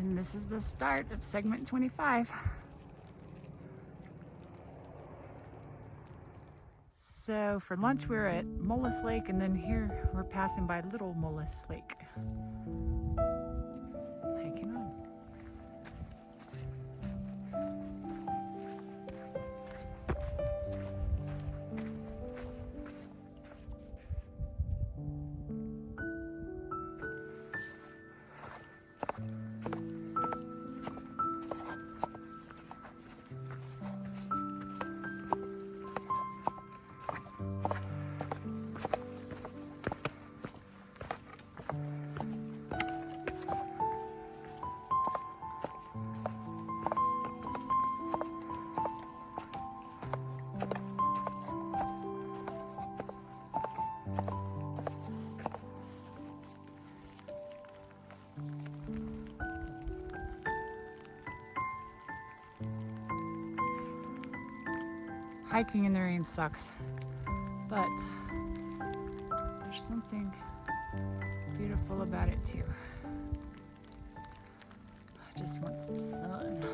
And this is the start of segment 25. So for lunch we were at Molas Lake, and then here we're passing by Little Molas Lake. Hiking on. Hiking in the rain sucks, but there's something beautiful about it too. I just want some sun.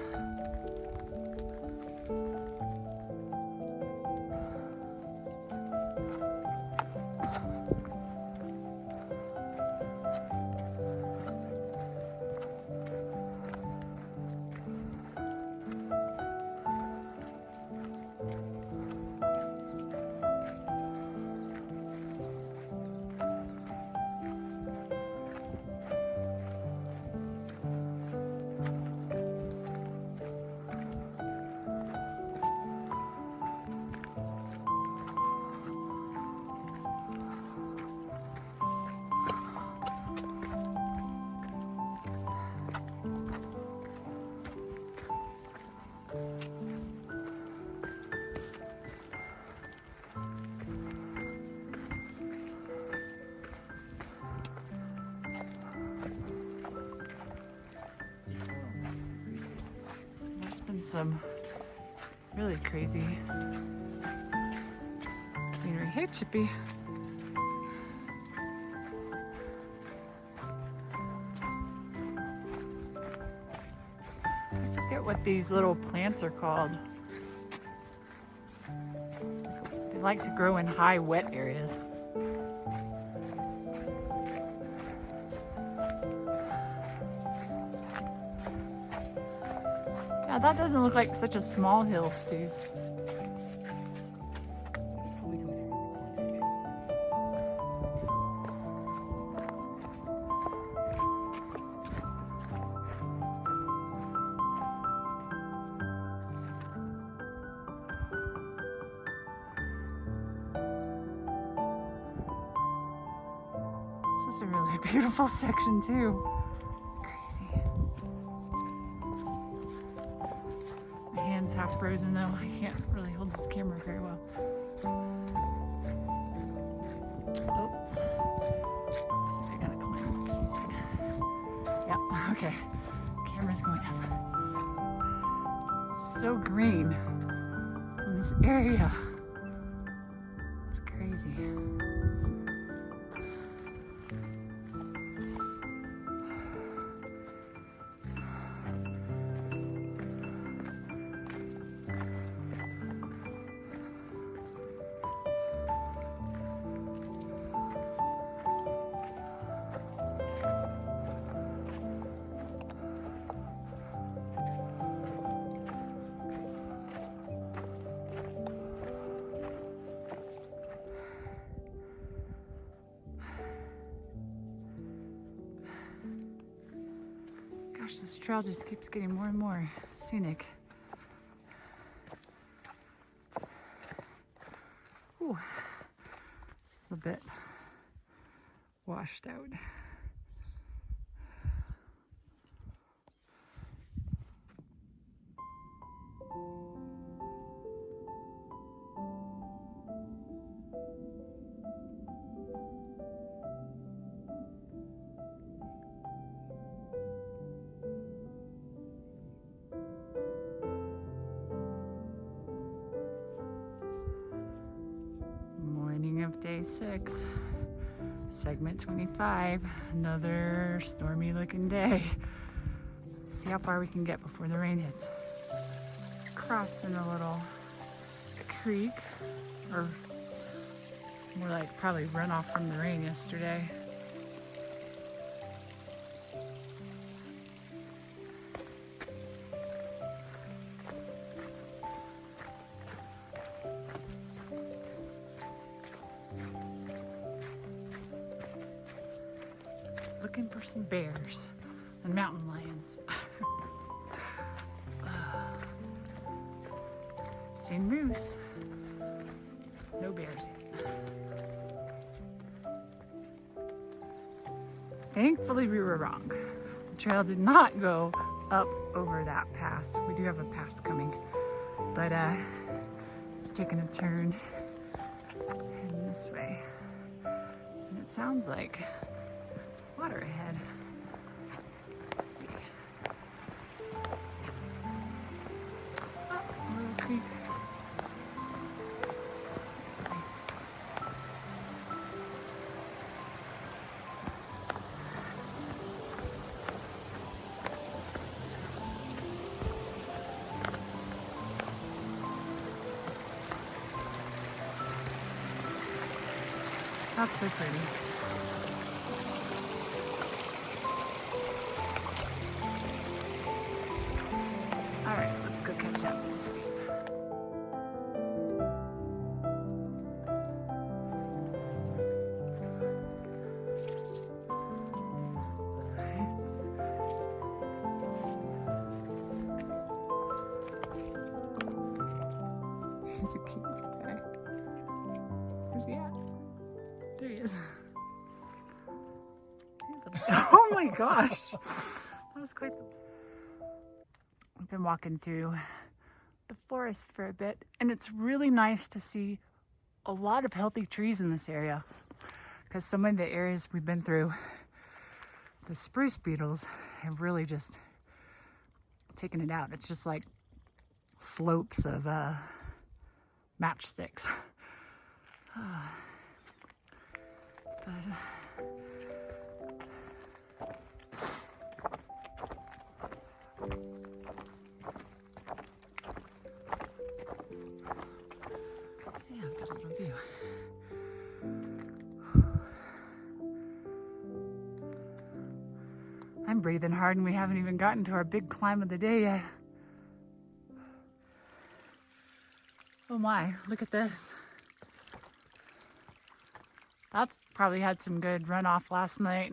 There's been some really crazy scenery. Hey, Chippy. I forget what these little plants are called. They like to grow in high, wet areas. Yeah, that doesn't look like such a small hill, Steve. This is a really beautiful section too. Crazy. My hand's half frozen though. I can't really hold this camera very well. Oh. Looks like I gotta climb up something. Yeah, okay. Camera's going up. It's so green in this area. It's crazy. Gosh, this trail just keeps getting more and more scenic. Ooh, this is a bit washed out. Of day 6, segment 25, another stormy looking day. See how far we can get before the rain hits. Crossing a little creek, or more like probably runoff from the rain yesterday. Looking for some bears and mountain lions. Seen moose. No bears yet. Thankfully we were wrong. The trail did not go up over that pass. We do have a pass coming, but it's taking a turn heading this way. And it sounds like water ahead. Let's see. Oh, a little creek. That's nice. That's so pretty. All right, let's go catch up to Steve. He's a cute guy. Where's he at? There he is. Oh my gosh. That was quite the... We've been walking through the forest for a bit, and it's really nice to see a lot of healthy trees in this area, because some of the areas we've been through, the spruce beetles have really just taken it out. It's just like slopes of matchsticks. But yeah, I've got a little view. I'm breathing hard and we haven't even gotten to our big climb of the day yet. Oh my, look at this. That's probably had some good runoff last night.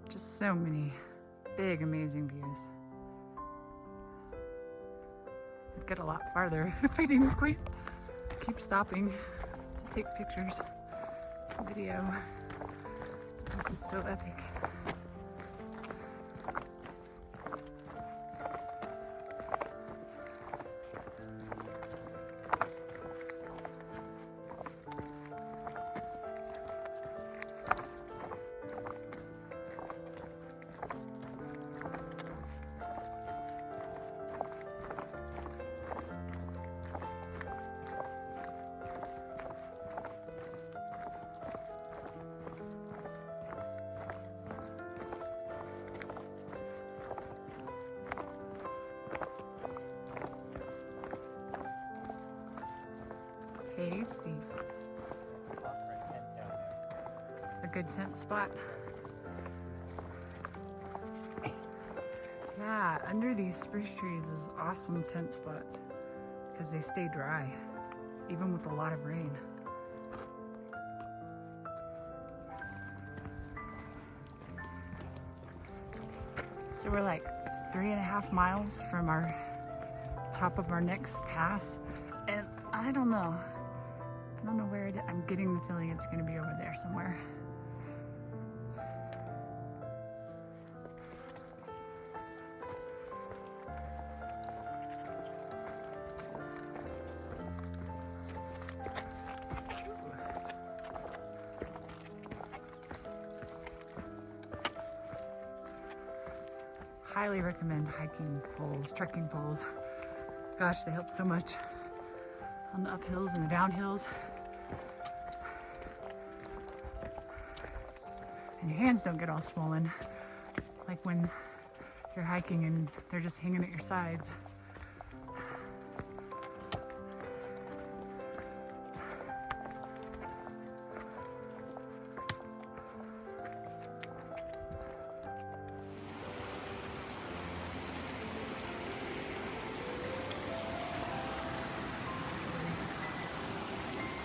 Just so many big, amazing views. I'd get a lot farther if I didn't quite keep stopping to take pictures, video. This is so epic. Hey, Steve. A good scent spot. Yeah, under these spruce trees is awesome tent spots because they stay dry, even with a lot of rain. So we're like 3.5 miles from our top of our next pass, and I don't know where it is. I'm getting the feeling it's going to be over there somewhere. highly recommend hiking poles, trekking poles. Gosh, they help so much on the uphills and the downhills. And your hands don't get all swollen, like when you're hiking and they're just hanging at your sides.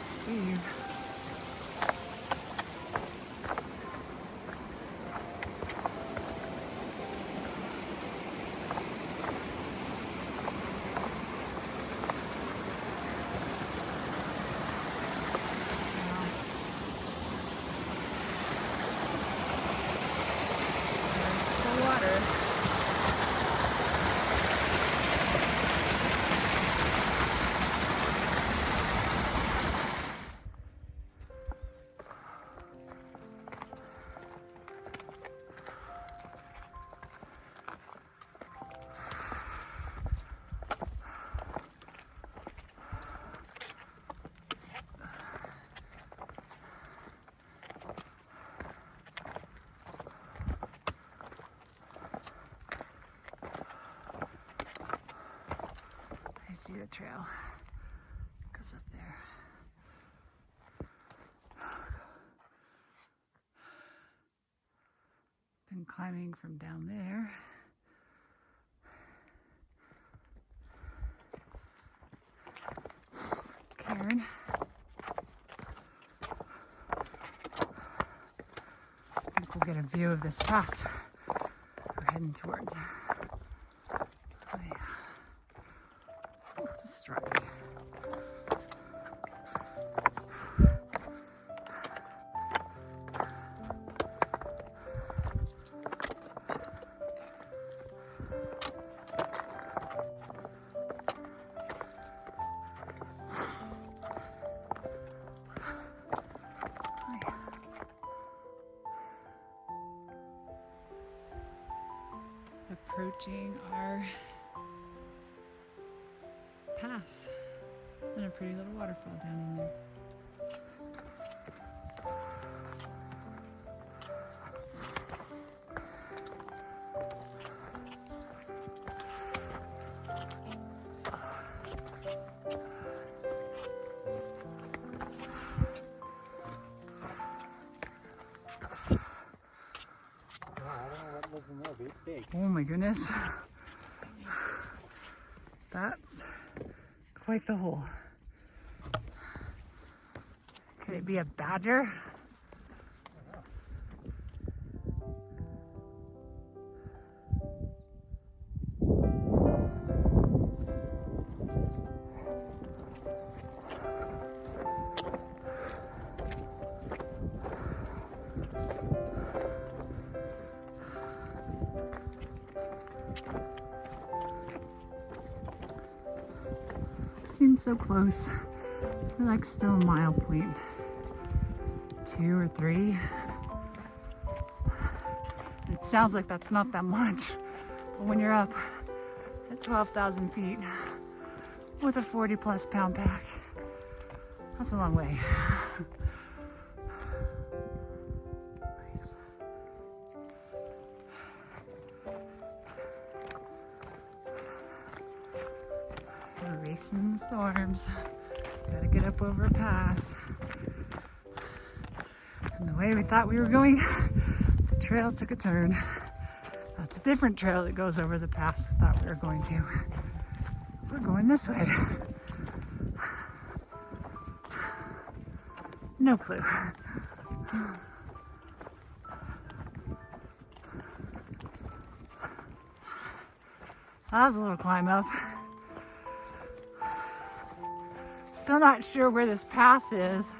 Steve. See the trail goes up there. Been climbing from down there. Karen. I think we'll get a view of this pass we're heading towards. Oh yeah. This is rocky. Approaching our pass and a pretty little waterfall down in there. Oh my goodness. That's quite the hole. Could it be a badger? Seems so close. We're like still a mile point 2 or 3. It sounds like that's not that much, but when you're up at 12,000 feet with a 40+ pound pack, that's a long way. Nice. We're racing the storms. Gotta get up over a pass. And the way we thought we were going, the trail took a turn. That's a different trail that goes over the pass we thought we were going to. We're going this way. No clue. That was a little climb up. Still not sure where this pass is.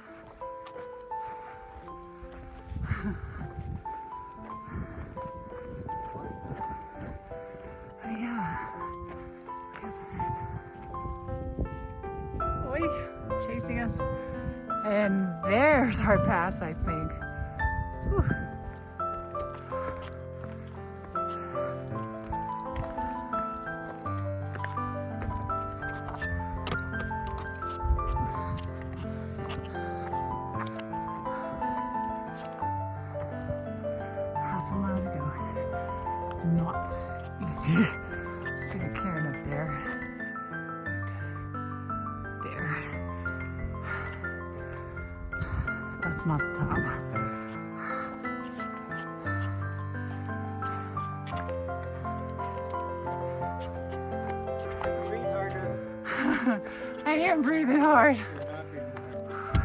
Oh yeah. Oi, chasing us. And there's our pass, I think. Whew. not easy. See the cairn up there. There. That's not the top. Breathe harder. I am breathing hard. You're not breathing hard.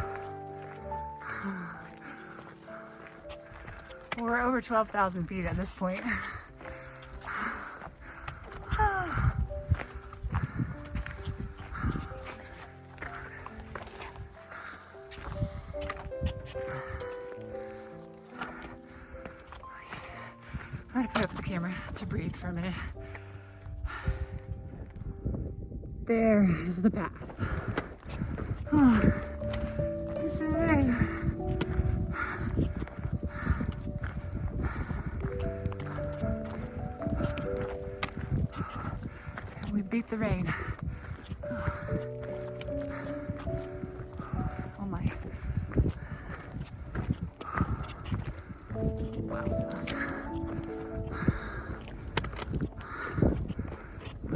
We're over 12,000 feet at this point. I'm gonna put up the camera to breathe for a minute. There is the pass. This is it. We beat the rain. Oh my. Wow.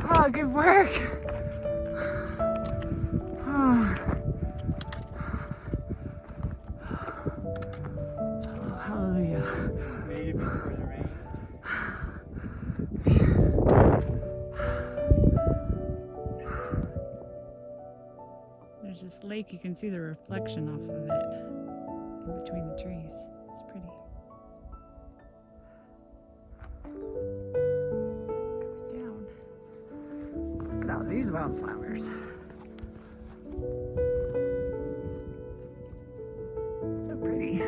Oh, good work. Oh, hallelujah. Made it before the rain. There's this lake, you can see the reflection off of it in between the trees. It's pretty. Coming down. Look at all these wildflowers. So pretty.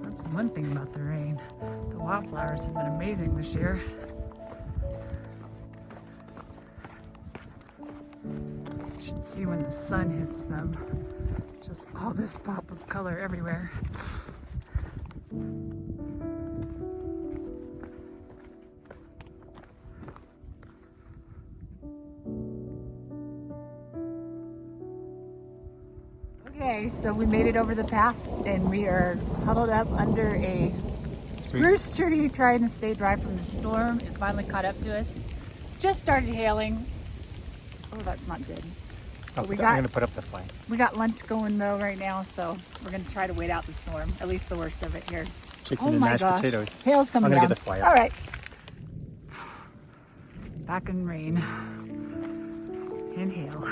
That's one thing about the rain. The wildflowers have been amazing this year. You should see when the sun hits them. Just all this pop of color everywhere. Okay, so we made it over the pass and we are huddled up under a spruce tree trying to stay dry from the storm. It finally caught up to us. Just started hailing. Oh, that's not good. I'm We going to put up the flag. We got lunch going though right now, so we're gonna try to wait out the storm, at least the worst of it here. Chicken Oh and my mashed gosh, potatoes. hail's coming I'm down. gonna get the fly up. All right. Back in rain. Inhale.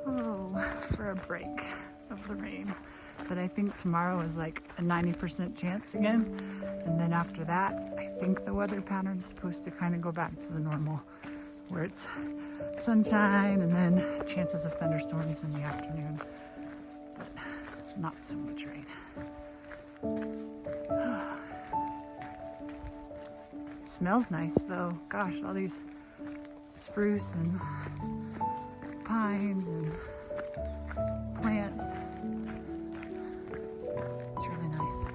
Oh, for a break of the rain. But I think tomorrow is like a 90% chance again. And then after that, I think the weather pattern is supposed to kind of go back to the normal, where it's sunshine and then chances of thunderstorms in the afternoon. But not so much rain. Smells nice though. Gosh, all these spruce and pines and plants. It's really nice.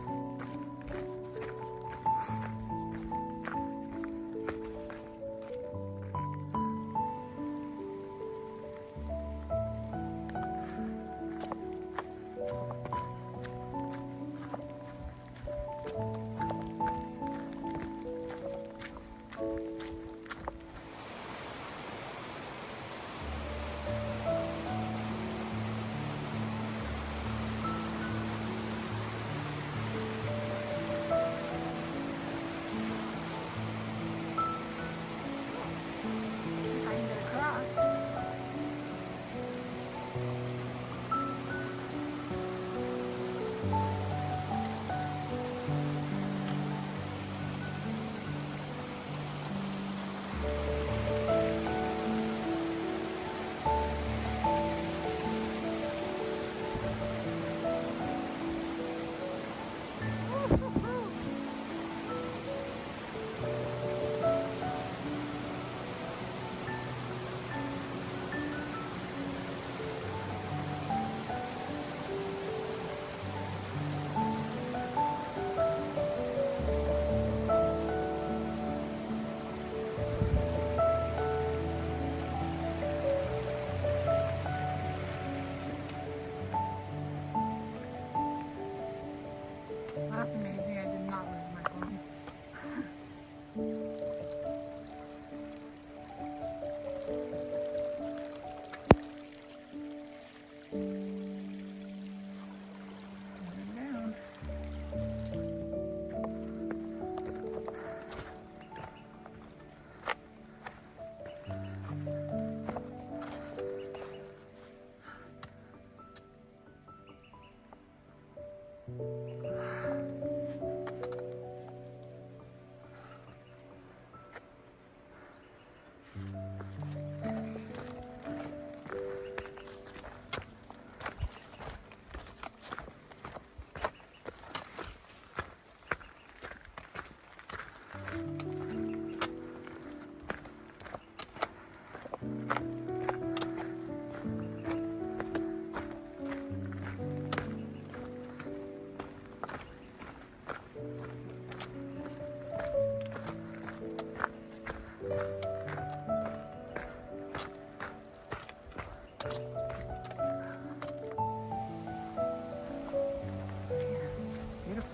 It's beautiful.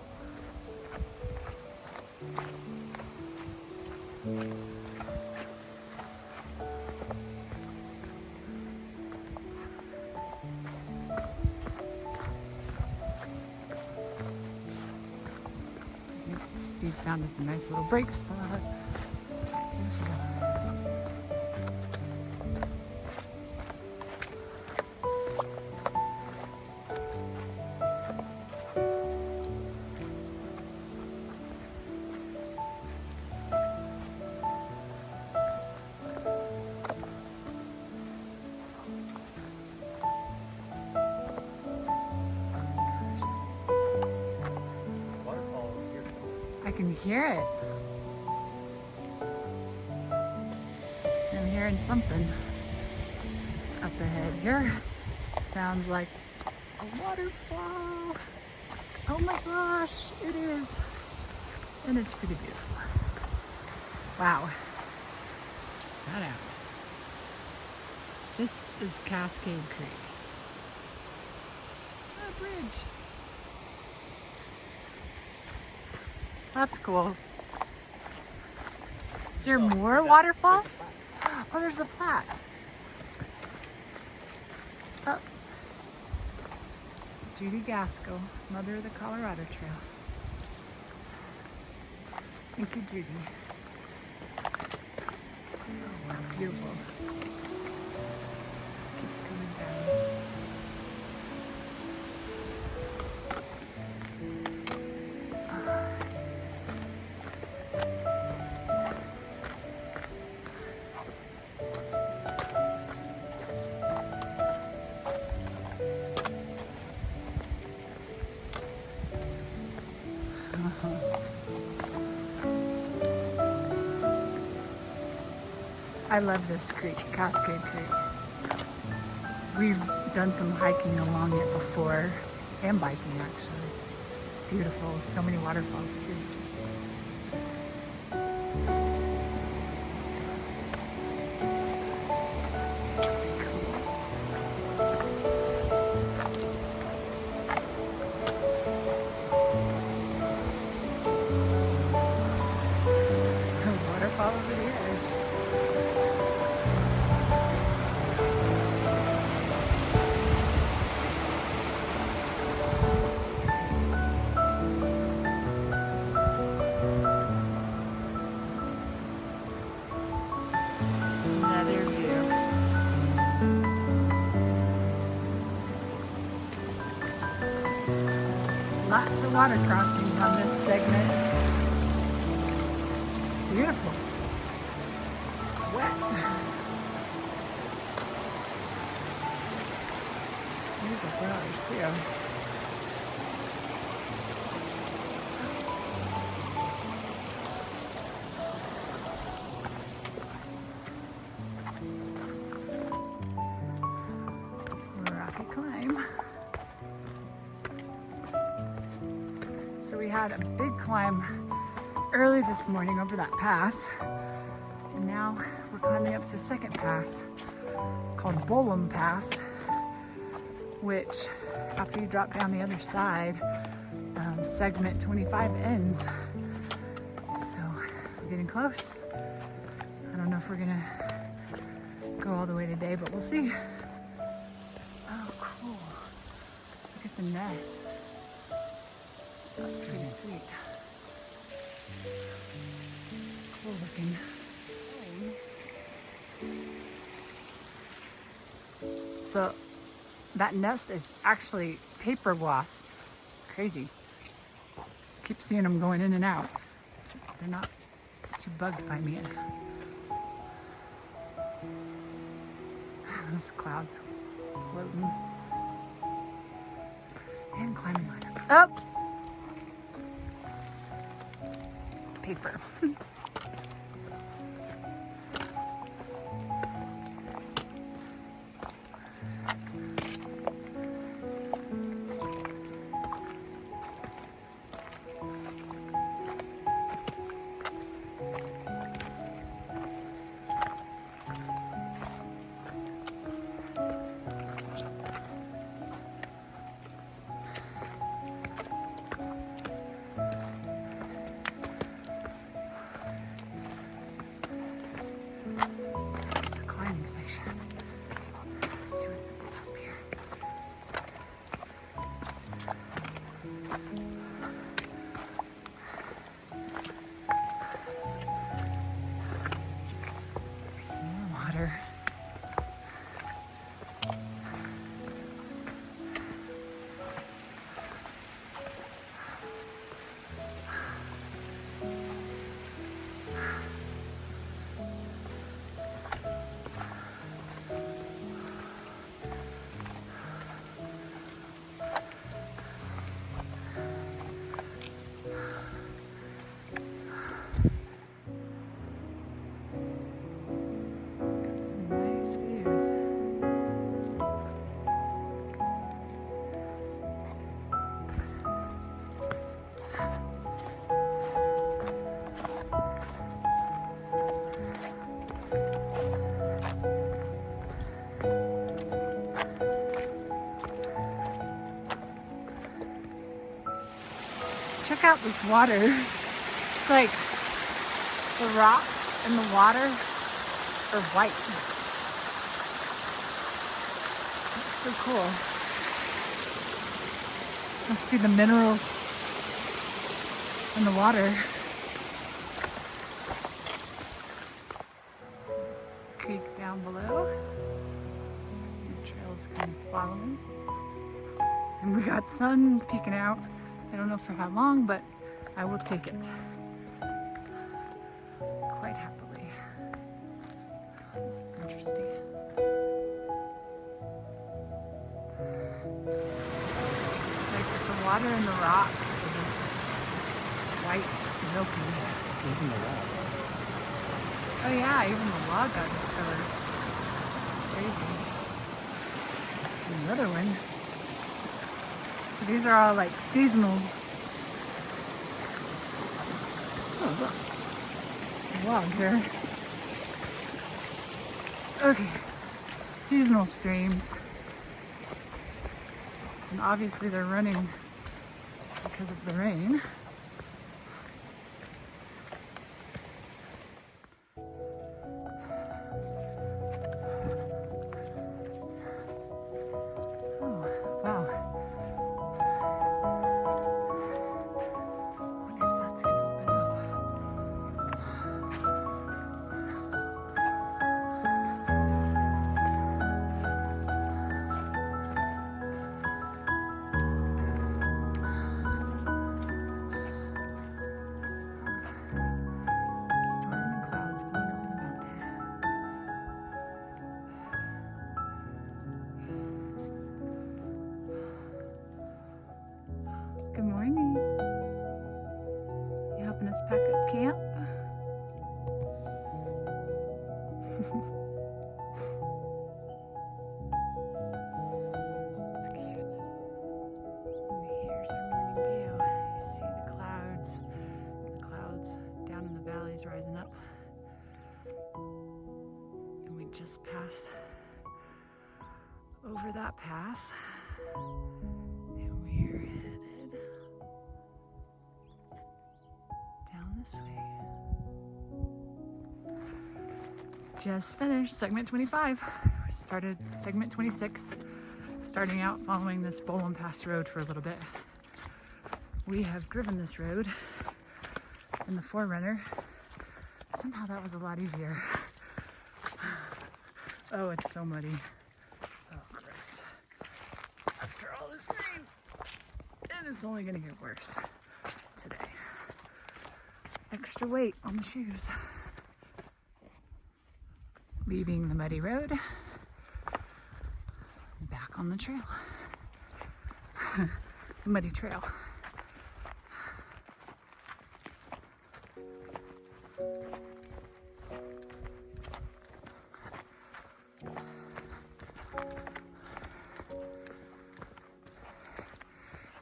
Steve found us a nice little break spot. Waterfall over here. I can hear it. I'm hearing something up ahead here. Sounds like a waterfall. Oh my gosh, it is. And it's pretty beautiful. Wow. Check that out. This is Cascade Creek. A bridge. That's cool. Is there more waterfall? Oh, there's a plaque. Oh. Judy Gasco, mother of the Colorado Trail. Thank you, Judy. Oh, wow, beautiful. Just keeps coming down. I love this creek, Cascade Creek. We've done some hiking along it before, and biking actually. It's beautiful, so many waterfalls too. Waterfall over the edge. Another view. Lots of water crossings on this segment. Beautiful. Wet. Beautiful flowers too. Rocky climb. So we had a big climb early this morning over that pass, and now we're climbing up to a second pass called Bolum Pass, which after you drop down the other side, segment 25 ends. So we're getting close. I don't know if we're gonna go all the way today, but we'll see. Oh, cool. Look at the nest. That's pretty sweet. Cool looking. So that nest is actually paper wasps. Crazy. Keep seeing them going in and out. They're not too bugged by me. Those clouds floating. And climbing ladder. Up! Paper. See what's at the top here. There's more water. Some nice views. Check out this water. It's like the rocks and the water are white. It's so cool. Must be the minerals in the water. Creek down below. The trail's kind of following. And we got sun peeking out. I don't know for how long, but I will take it. Quite happily. This is interesting. Like the water and the rocks are just white, milky. Even the log. Oh yeah, even the log got discovered. It's crazy. Another one. So these are all like seasonal. Oh, look. Log here. Okay. Seasonal streams. And obviously they're running because of the rain. Good morning. You helping us pack up camp? It's cute. And here's our morning view. You see the clouds down in the valleys rising up. And we just passed over that pass. And we're headed down this way. Just finished segment 25. We started segment 26, starting out following this Bolam Pass road for a little bit. We have driven this road in the Forerunner. Somehow that was a lot easier. Oh, it's so muddy. Oh, gross. After all this rain. And it's only gonna get worse today. Extra weight on the shoes. Leaving the muddy road back on the trail. Muddy trail.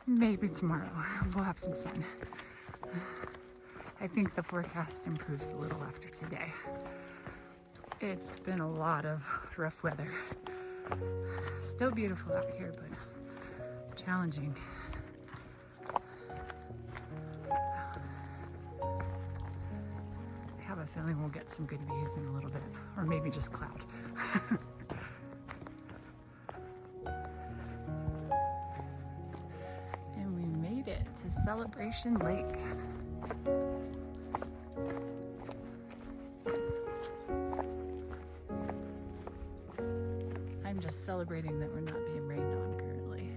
Maybe tomorrow we'll have some sun. I think the forecast improves a little after today. It's been a lot of rough weather. Still beautiful out here, but challenging. I have a feeling we'll get some good views in a little bit, or maybe just cloud. And we made it to Celebration Lake. I'm just celebrating that we're not being rained on currently.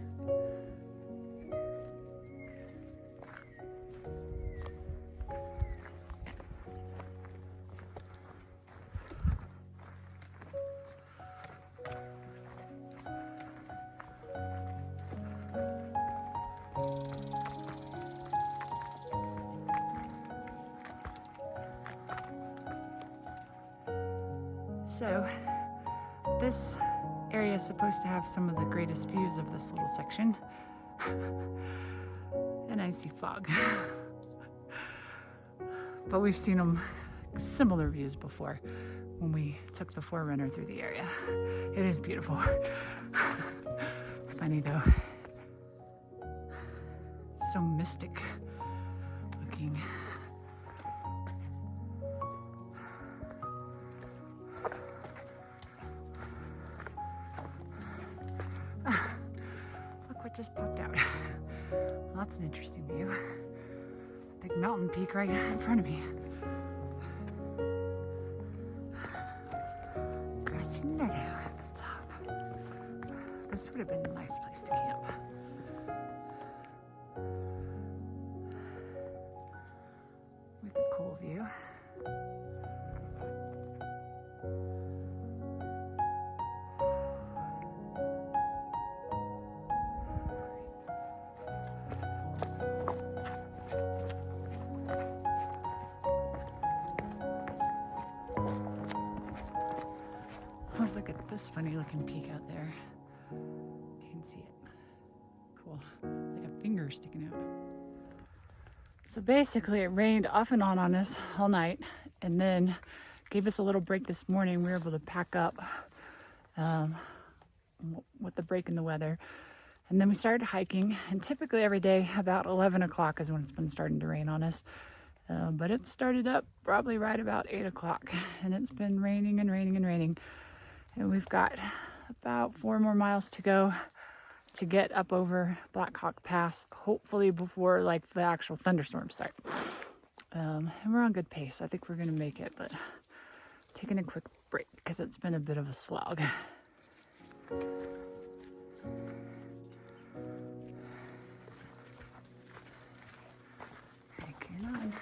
So this area is supposed to have some of the greatest views of this little section. And I see fog. But we've seen similar views before when we took the Forerunner through the area. It is beautiful. Funny though. So mystic looking. Just popped out. Well, that's an interesting view. Big mountain peak right in front of me. Grassy meadow at the top. This would have been a nice place to camp. With a cool view. Oh, look at this funny looking peak out there. You can see it. Cool. Like a finger sticking out. So basically it rained off and on us all night and then gave us a little break this morning. We were able to pack up with the break in the weather. And then we started hiking, and typically every day about 11 o'clock is when it's been starting to rain on us. But it started up probably right about 8 o'clock, and it's been raining and raining and raining. And we've got about 4 more miles to go to get up over Black Hawk Pass, hopefully before like the actual thunderstorms start. And we're on good pace. I think we're gonna make it, but taking a quick break because it's been a bit of a slog. Hiking on.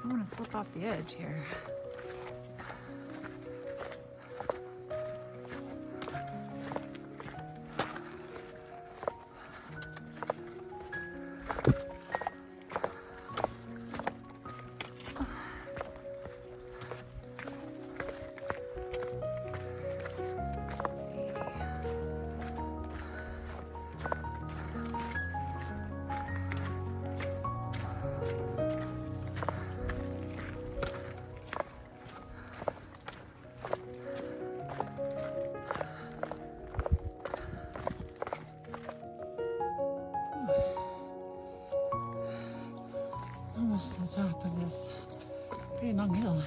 I want to slip off the edge here. Almost to the top of this pretty long hill.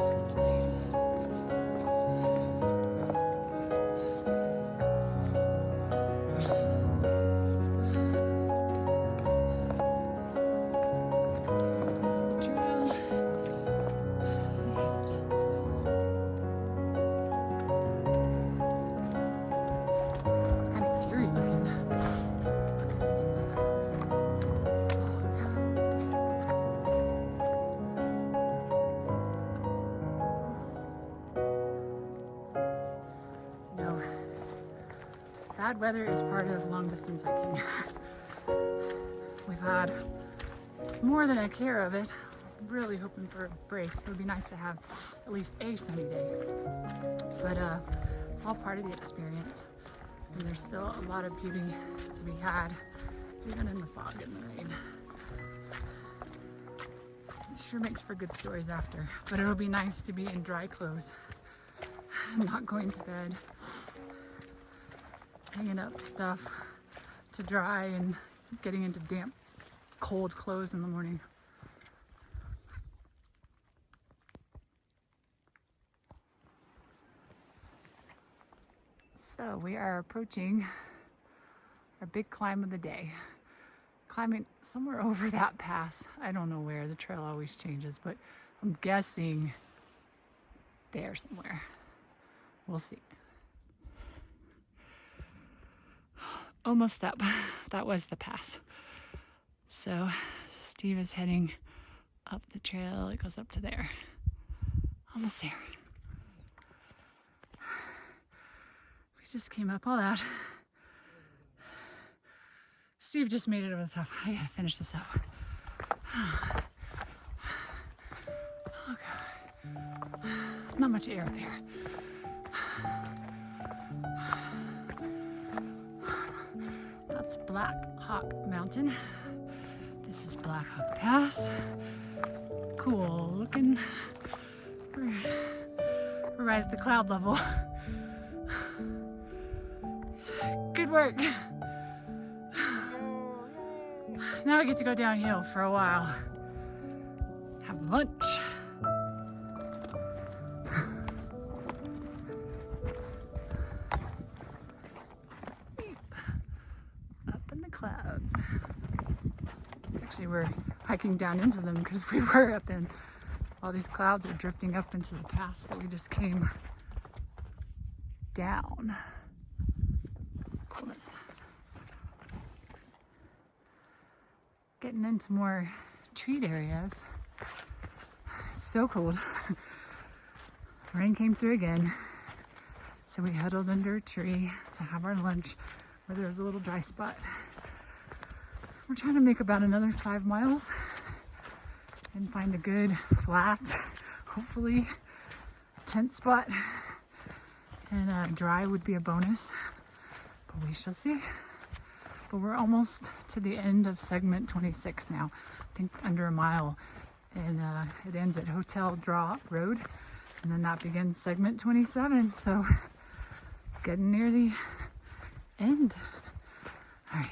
That's nice. bad weather is part of long distance hiking. We've had more than a care of it. Really hoping for a break. It would be nice to have at least a sunny day. But it's all part of the experience. And there's still a lot of beauty to be had, even in the fog and the rain. It sure makes for good stories after. But it'll be nice to be in dry clothes, not going to bed, hanging up stuff to dry and getting into damp, cold clothes in the morning. So we are approaching our big climb of the day. Climbing somewhere over that pass. I don't know where, the trail always changes, but I'm guessing there somewhere. We'll see. Almost up. That was the pass. So Steve is heading up the trail. It goes up to there. Almost there. We just came up all that. Steve just made it over the top. I gotta finish this up. Okay. Not much air up here. That's Black Hawk Mountain. This is Black Hawk Pass. Cool looking. We're right at the cloud level. Good work. Now I get to go downhill for a while. Have lunch. Up in the clouds. Actually, we're hiking down into them because we were up in. All these clouds are drifting up into the pass that we just came down. Coolness. Getting into more treat areas. It's so cold. Rain came through again. So we huddled under a tree to have our lunch where there was a little dry spot. We're trying to make about another 5 miles and find a good, flat, hopefully tent spot. And dry would be a bonus, but we shall see. But we're almost to the end of segment 26 now. I think under a mile. And it ends at Hotel Draw Road. And then that begins segment 27. So getting near the end. All right.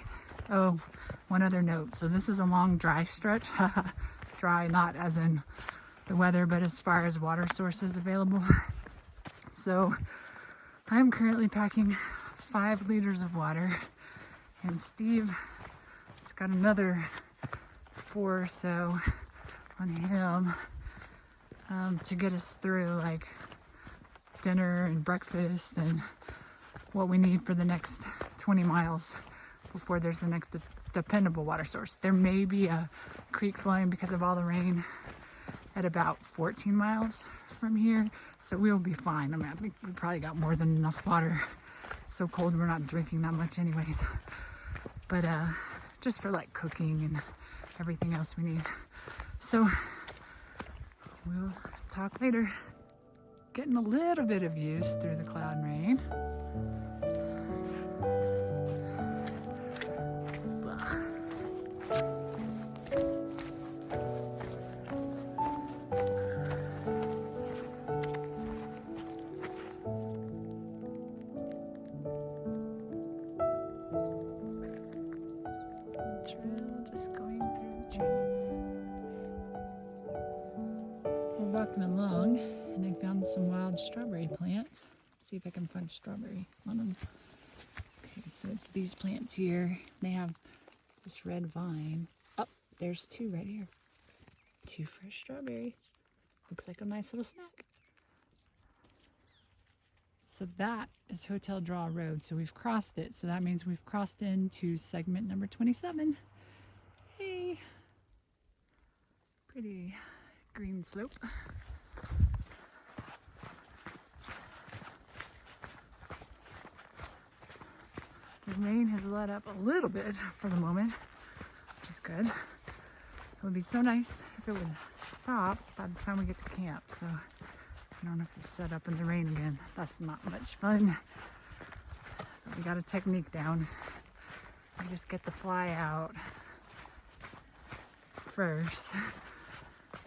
Oh, one other note. So this is a long dry stretch. Dry, not as in the weather, but as far as water sources available. So I'm currently packing 5 liters of water. And Steve has got another 4 or so on him to get us through like dinner and breakfast and what we need for the next 20 miles before there's the next dependable water source. There may be a creek flowing because of all the rain at about 14 miles from here, so we'll be fine. I mean, I think we probably got more than enough water. It's so cold we're not drinking that much anyways. But just for like cooking and everything else we need. So we'll talk later. Getting a little bit of use through the cloud and rain. Trail just going through the trees. We're walking along and I found some wild strawberry plants. See if I can find strawberry on them. Okay, so it's these plants here. They have this red vine. Oh, there's 2 right here. 2 fresh strawberries. Looks like a nice little snack. So that is Hotel Draw Road. So we've crossed it. So that means we've crossed into segment number 27. Hey. Pretty green slope. rain has let up a little bit for the moment, which is good. It would be so nice if it would stop by the time we get to camp, so we don't have to set up in the rain again. That's not much fun. But we got a technique down. We just get the fly out first,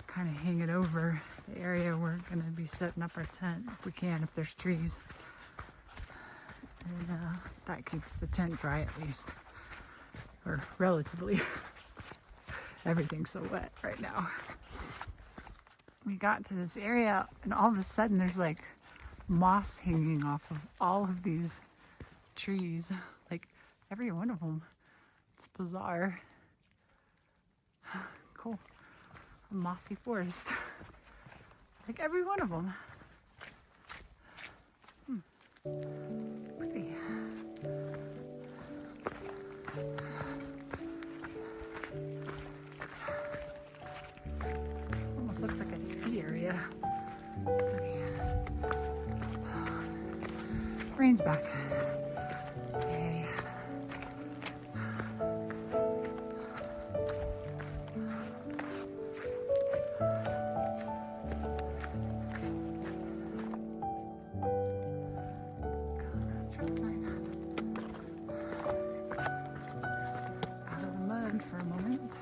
kind of hang it over the area we're going to be setting up our tent if we can, if there's trees. And that keeps the tent dry at least, or relatively. Everything's so wet right now. We got to this area and all of a sudden there's like moss hanging off of all of these trees, like every one of them. It's bizarre. Cool. A mossy forest. Like every one of them. Pretty. Almost looks like a ski area. It's pretty. Rain's back. Yay. Truck sign. Out of the mud for a moment.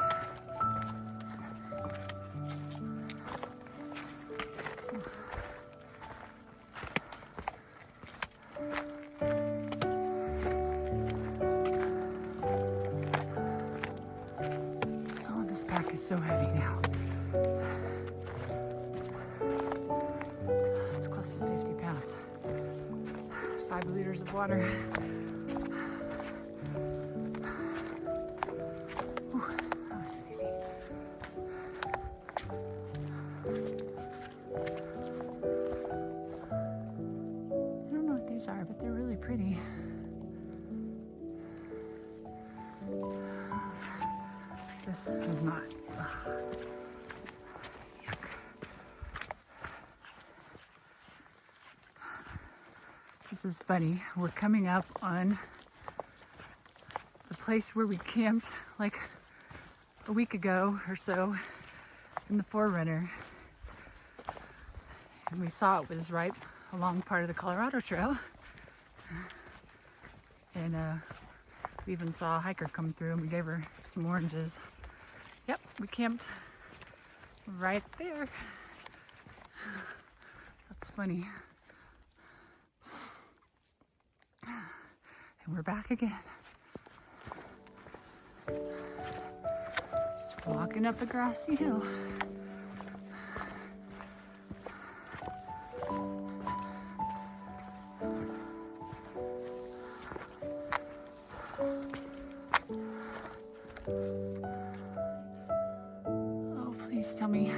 Oh, this pack is so heavy now. It's close to 50 pounds. 5 liters of water. Whew, that was easy. I don't know what these are, but they're really pretty. This is not. Ugh. Yuck. This is funny. We're coming up on the place where we camped like a week ago or so in the Forerunner. And we saw it was right along part of the Colorado Trail. And we even saw a hiker come through and we gave her some oranges. Yep, we camped right there. That's funny. And we're back again. Just walking up a grassy hill. Oh, please tell me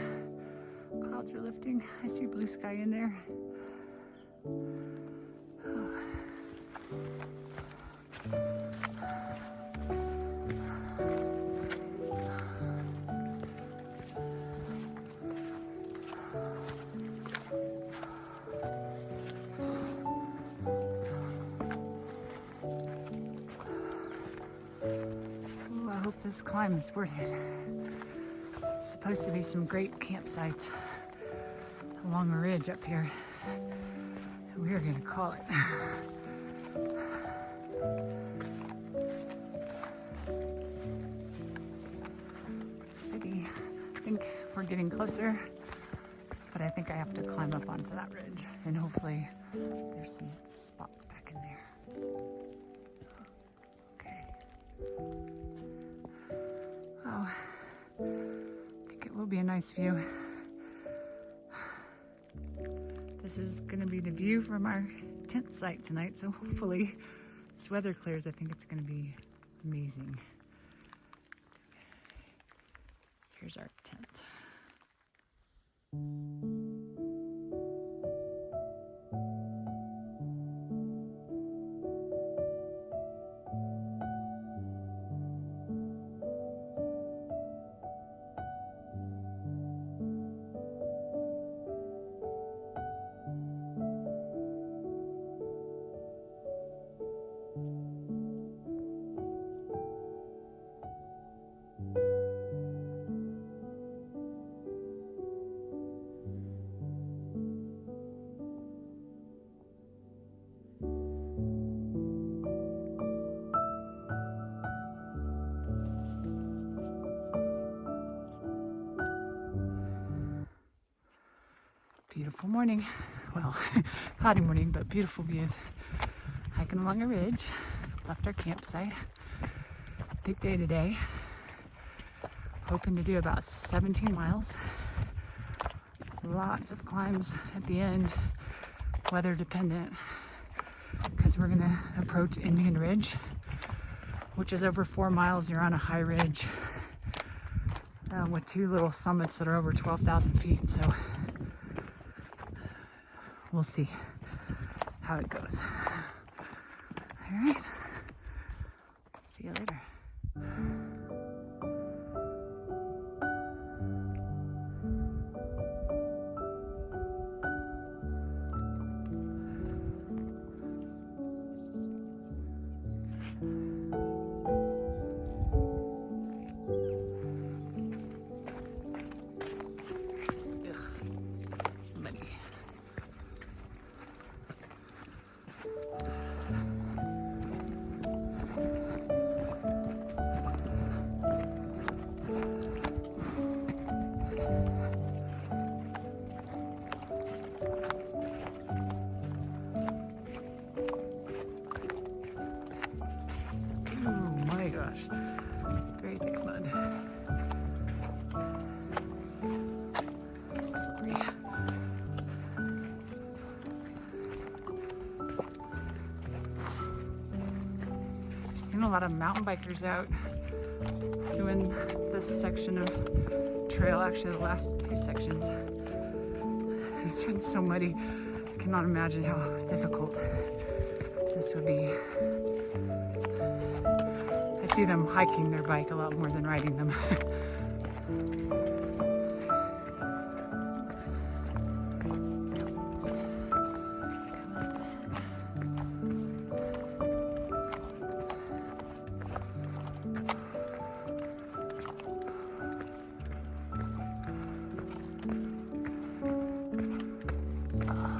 clouds are lifting. I see blue sky in there. Ooh, I hope this climb is worth it. It's supposed to be some great campsites along a ridge up here. And we are going to call it. It's pretty. I think we're getting closer, but I think I have to climb up onto that ridge, and hopefully there's some spots back in there. Okay. Oh, I think it will be a nice view. This is going to be the view from our tent site tonight, so hopefully this weather clears. I think it's going to be amazing. Here's our tent. Beautiful morning. Well, cloudy morning, but beautiful views. Hiking along a ridge. Left our campsite. Big day today. Hoping to do about 17 miles. Lots of climbs at the end. Weather dependent. Because we're gonna approach Indian Ridge, which is over 4 miles. You're on a high ridge with two little summits that are over 12,000 feet. So we'll see how it goes. All right. See you later. Very thick mud. Slippery. I've seen a lot of mountain bikers out doing this section of trail, actually the last two sections. It's been so muddy, I cannot imagine how difficult this would be. I see them hiking their bike a lot more than riding them.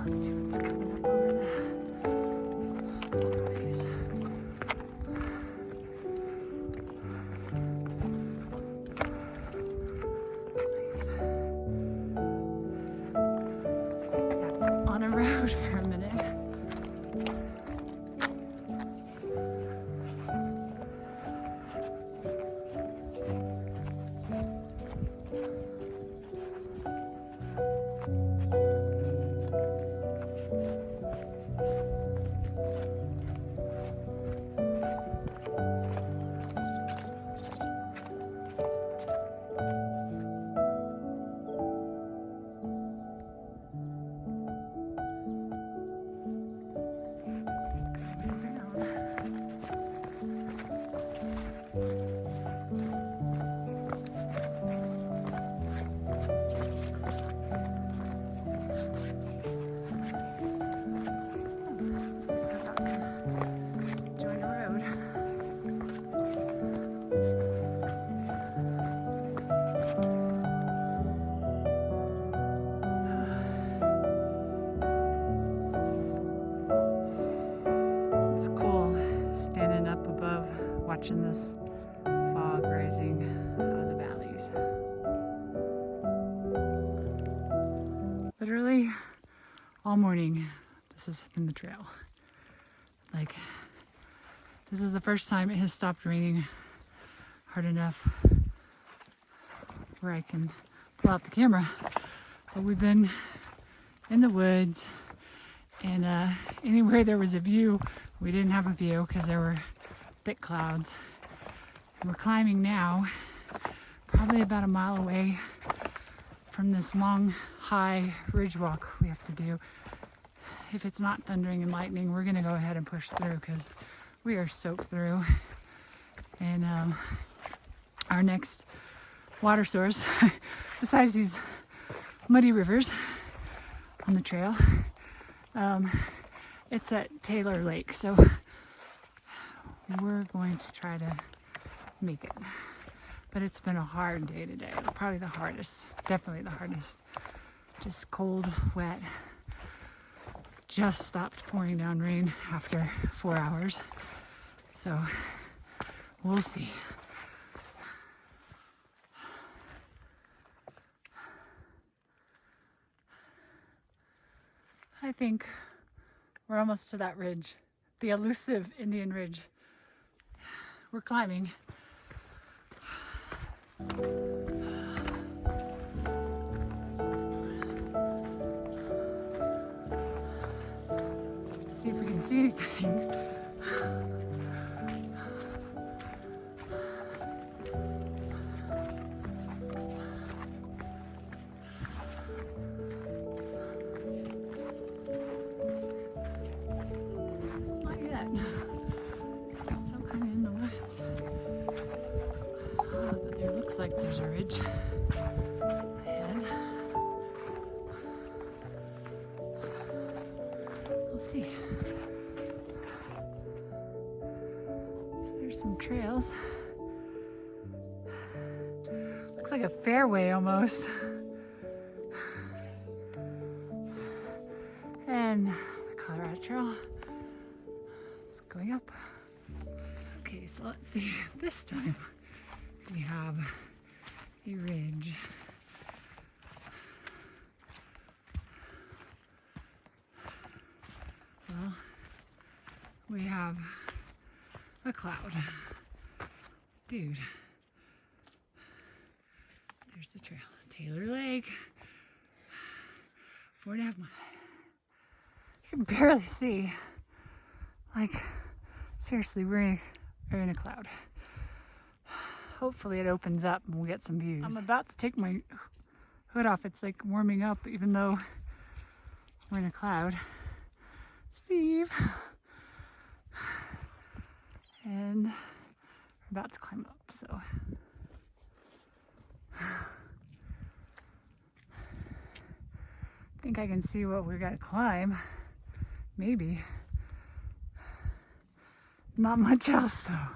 Let's see what's coming up over there. For a minute. It's cool standing up above, watching this fog rising out of the valleys. Literally all morning, this has been the trail. Like, this is the first time it has stopped raining hard enough where I can pull out the camera. But we've been in the woods, and anywhere there was a view, we didn't have a view because there were thick clouds. And we're climbing now, probably about a mile away from this long, high ridge walk we have to do. If it's not thundering and lightning, we're gonna go ahead and push through because we are soaked through. And our next water source, besides these muddy rivers on the trail, it's at Taylor Lake, so we're going to try to make it. But it's been a hard day today, probably the hardest, definitely the hardest. Just cold, wet. Just stopped pouring down rain after 4 hours, so we'll see. I think we're almost to that ridge, the elusive Indian Ridge. We're climbing. Let's see if we can see anything. Not yet. Still kind of in the woods. But there looks like there's a ridge ahead. We'll see. So there's some trails. Looks like a fairway almost. And the Colorado Trail is going up. Okay, so let's see. This time we have a ridge. Well, we have a cloud. Dude. There's the trail. Taylor Lake. 4.5 miles. You can barely see. Like, seriously, we're in a cloud. Hopefully it opens up and we'll get some views. I'm about to take my hood off. It's like warming up even though we're in a cloud. Steve. And we're about to climb up, so. I think I can see what we gotta climb. Maybe. Not much else though.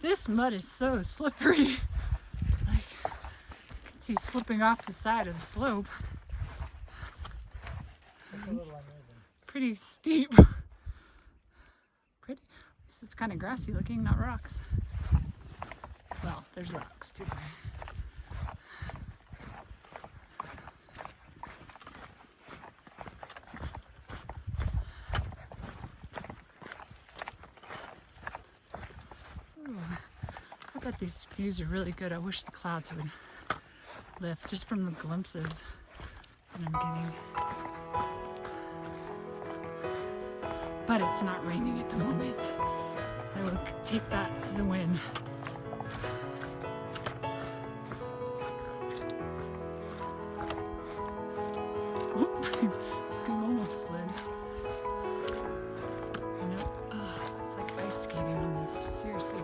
This mud is so slippery. Like, you can see slipping off the side of the slope. It's pretty steep. Pretty. It's kind of grassy looking, not rocks. Well, there's rocks too. I bet these views are really good. I wish the clouds would lift just from the glimpses that I'm getting. But it's not raining at the moment. I will take that as a win. Steve almost slid. You know, it's like ice skating on this, seriously.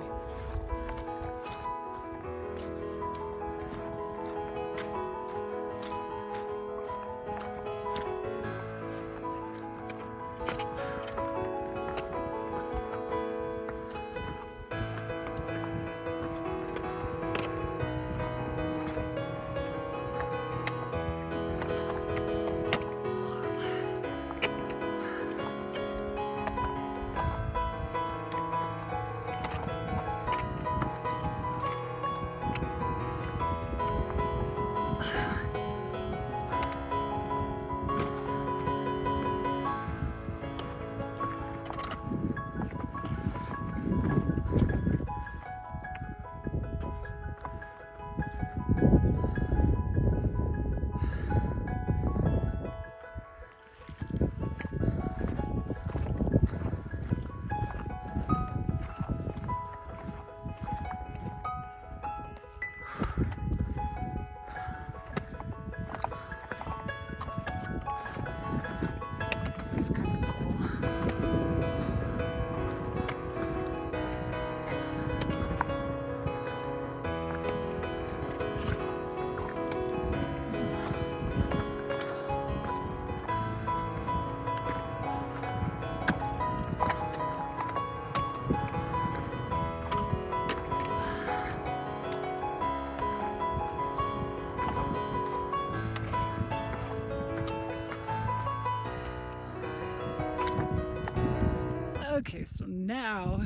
Okay, so now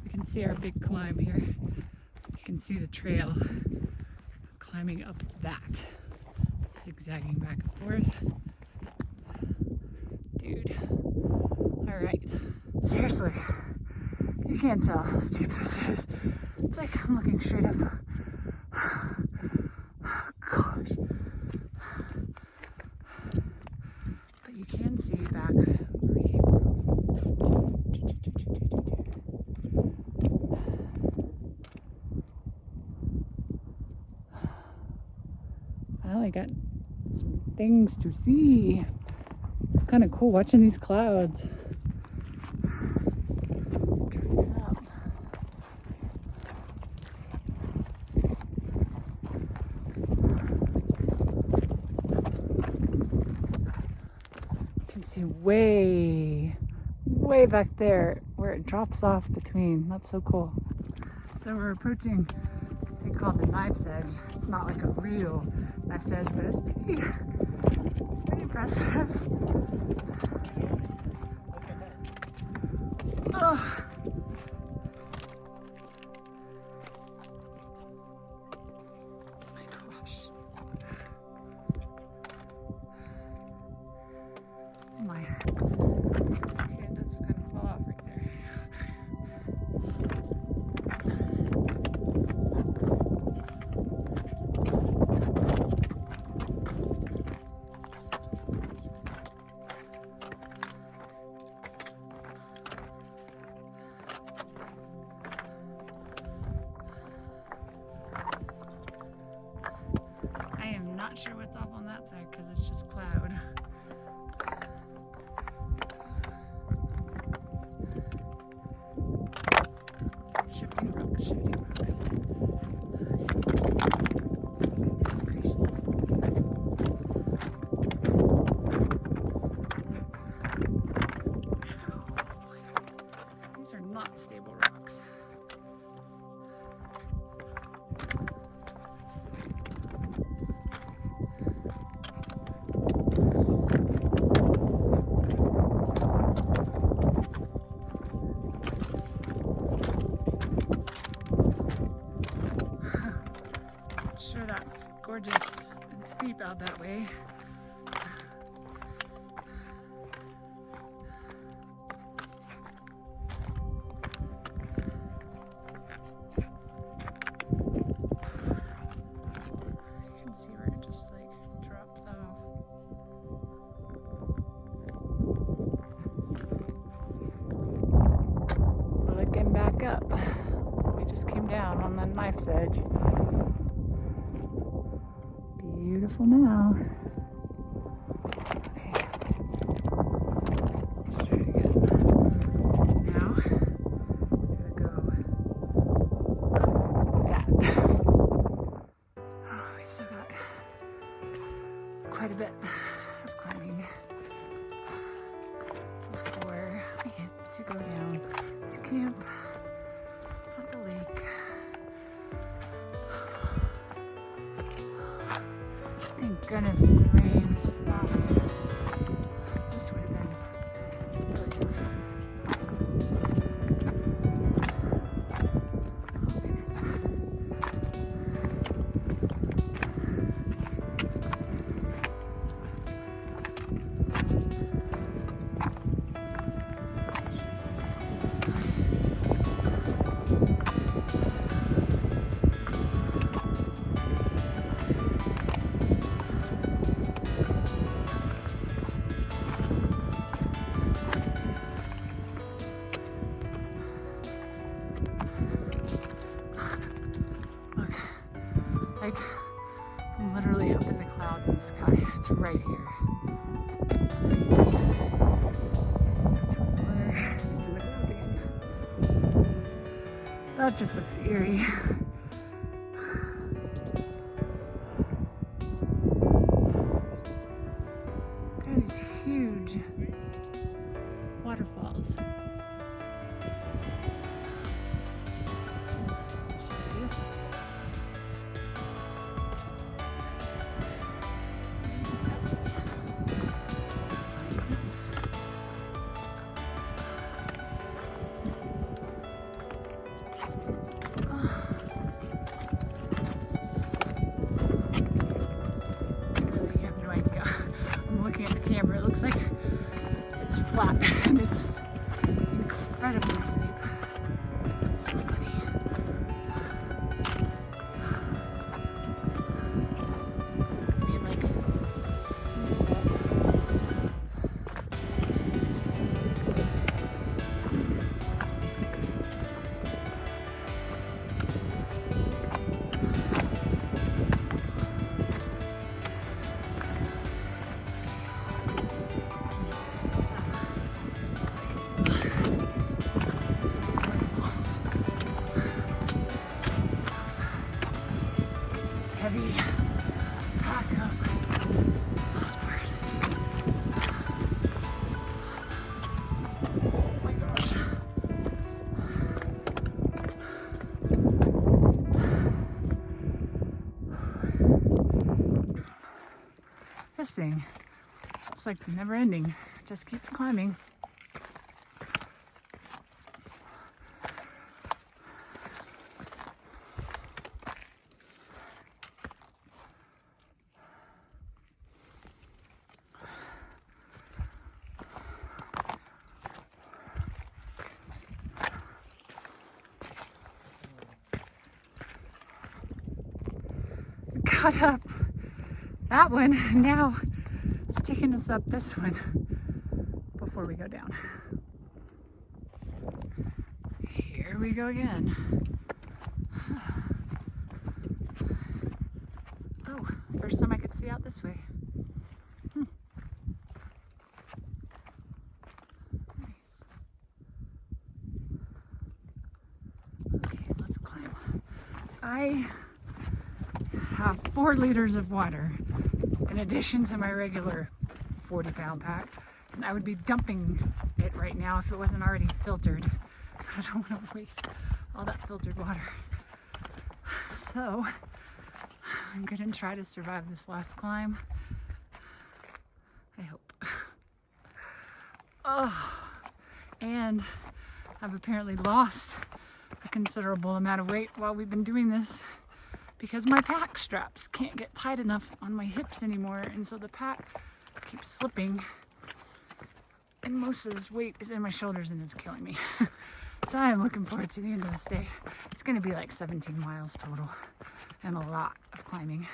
we can see our big climb here. You can see the trail climbing up that zigzagging back and forth. Dude. Alright. Seriously. You can't tell how steep this is. It's like I'm looking straight up. Gosh. But you can see back where we came from. Finally got some things to see. It's kind of cool watching these clouds drifting up. You can see way back there where it drops off between. That's so cool. So we're approaching what they call the knife's edge. It's not like a real knife's edge, but it's pretty impressive. Oh. My gosh. Oh my. Okay, it does kind of fall off right there. I am not sure what's off on that side because it's just cloud. Shifting rocks, shifting rocks. Goodness gracious. These are not stable rocks. Sure, that's gorgeous and steep out that way. You can see where it just like drops off. Looking back up, we just came down on the knife's edge. Beautiful now. Okay. Let's try it again. Now, gotta go up that. Oh, we still got quite a bit of climbing before we get to go down to camp at the lake. Thank goodness the rain stopped. This would have been really tough. Oh goodness. Like, I'm literally up in the clouds in the sky. It's right here. It's crazy. That's where we were. It's in the clouds again. That just looks eerie. Look at these huge waterfalls. It's just beautiful. heavy. Pack up. This last part. Oh my gosh. This thing, it's like never ending. It just keeps climbing. Got up that one, and now it's taking us up this one before we go down. Here we go again. Oh, first time I could see out this way. Nice. Okay, let's climb. I have 4 liters of water in addition to my regular 40-pound pack, and I would be dumping it right now if it wasn't already filtered. I don't want to waste all that filtered water. So I'm gonna try to survive this last climb. I hope. Oh, and I've apparently lost a considerable amount of weight while we've been doing this, because my pack straps can't get tight enough on my hips anymore, and so the pack keeps slipping, and most of this weight is in my shoulders and it's killing me. So I am looking forward to the end of this day. It's gonna be like 17 miles total and a lot of climbing.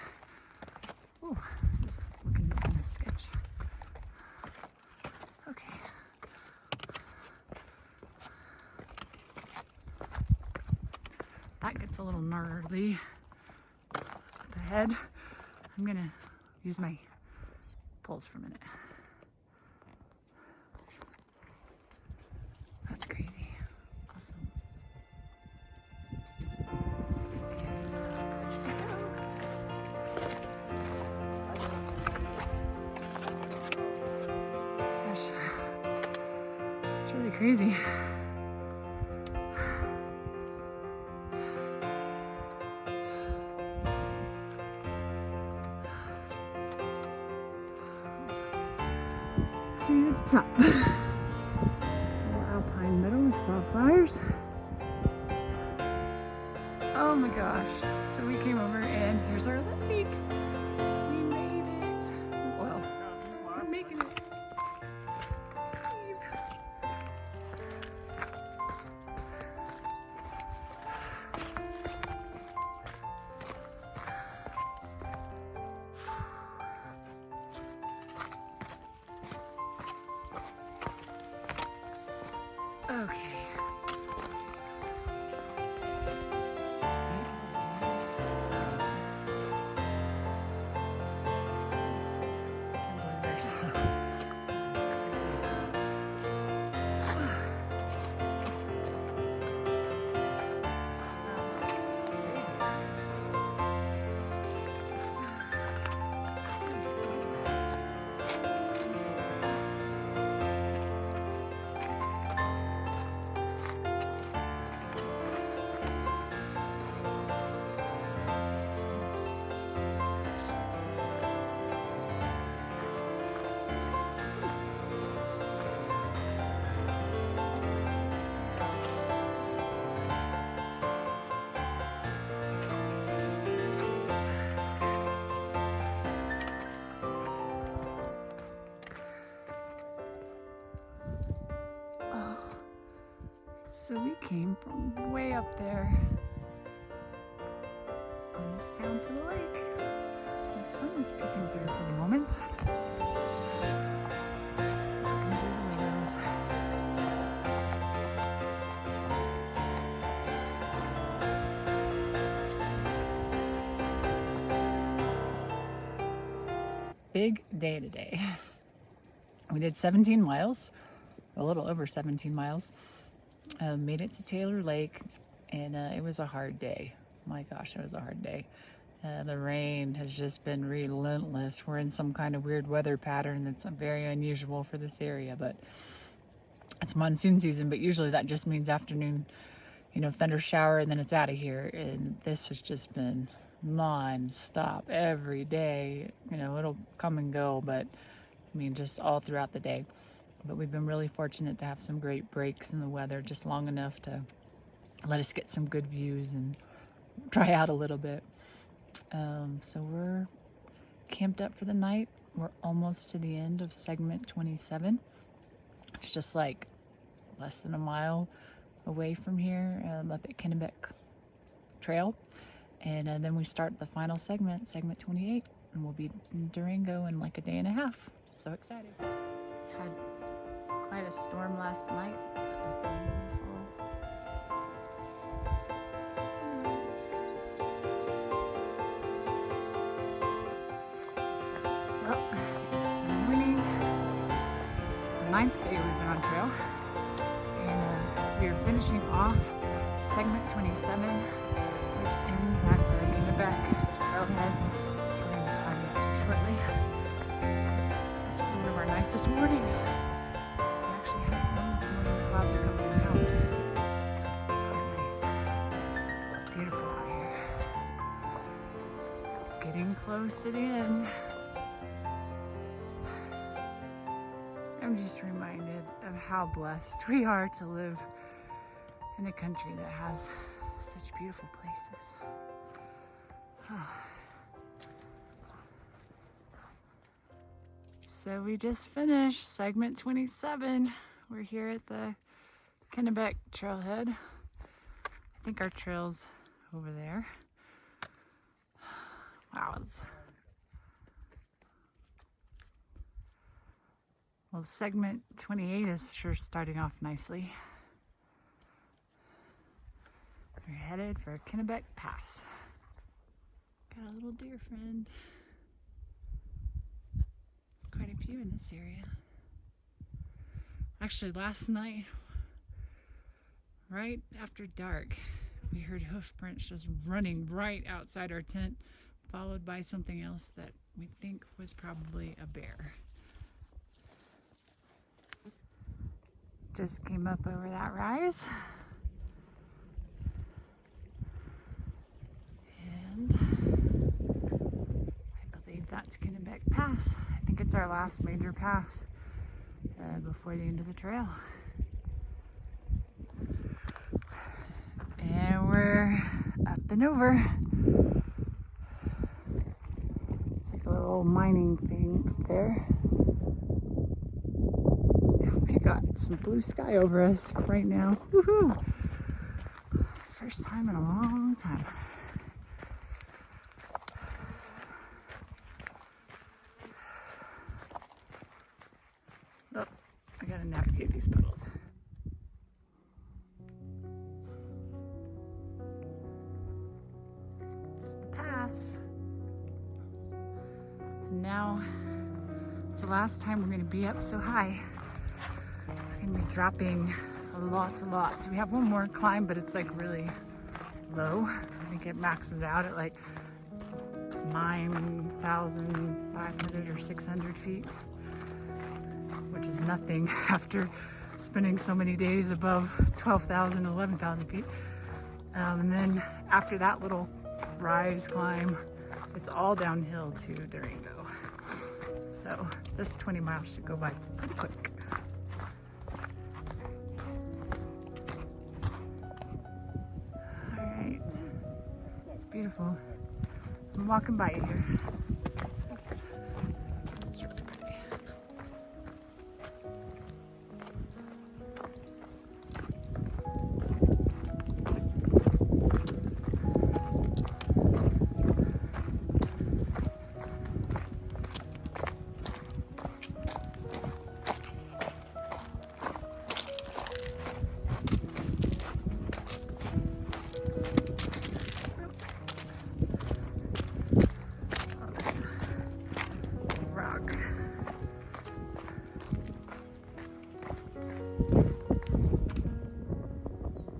Ooh, this is looking kind of sketch. Okay. That gets a little gnarly. The head. I'm gonna use my poles for a minute. That's crazy. Awesome. Gosh, it's really crazy. To the top. Little alpine meadow with wildflowers. Oh my gosh. So we came over and here's our lake. We made it. Well, we're making it. Steve. Okay. So we came from way up there, almost down to the lake. The sun is peeking through for the moment. Looking through the windows. Big day today. We did 17 miles, a little over 17 miles. Made it to Taylor Lake, and it was a hard day. My gosh, it was a hard day. The rain has just been relentless. We're in some kind of weird weather pattern that's very unusual for this area, but it's monsoon season, but usually that just means afternoon, thunder shower, and then it's out of here. And this has just been non-stop every day. It'll come and go, but just all throughout the day. But we've been really fortunate to have some great breaks in the weather, just long enough to let us get some good views and dry out a little bit. So we're camped up for the night. We're almost to the end of segment 27. It's just like less than a mile away from here, up at Kennebec Trail. And then we start the final segment, segment 28, and we'll be in Durango in like a day and a half. So excited. Had quite a storm last night. Well, it's the morning, the 9th day we've been on trail, and we are finishing off segment 27, which ends at the Kennebec Trailhead, which we're going to be climbing up to shortly. This was one of our nicest mornings. We actually had sun this morning. The clouds are coming out. It's quite nice. Beautiful out here. It's getting close to the end. I'm just reminded of how blessed we are to live in a country that has such beautiful places. So we just finished segment 27. We're here at the Kennebec Trailhead. I think our trail's over there. Wow. Well, segment 28 is sure starting off nicely. We're headed for Kennebec Pass. Got a little deer friend. Quite a few in this area. Actually, last night, right after dark, we heard hoof prints just running right outside our tent, followed by something else that we think was probably a bear. Just came up over that rise. And I believe that's Kennebec Pass. I think it's our last major pass before the end of the trail. And we're up and over. It's like a little mining thing up there. We got some blue sky over us right now. Woohoo! First time in a long time. Oh, I gotta navigate these puddles. It's the pass. And now it's the last time we're gonna be up so high. We're gonna be dropping a lot. So we have one more climb, but it's like really low. I think it maxes out at like 9,500 or 600 feet, which is nothing after spending so many days above 12,000, 11,000 feet. And then after that little rise climb, it's all downhill to Durango. So this 20 miles should go by pretty quick. All right, it's beautiful. I'm walking by you here. It's really pretty.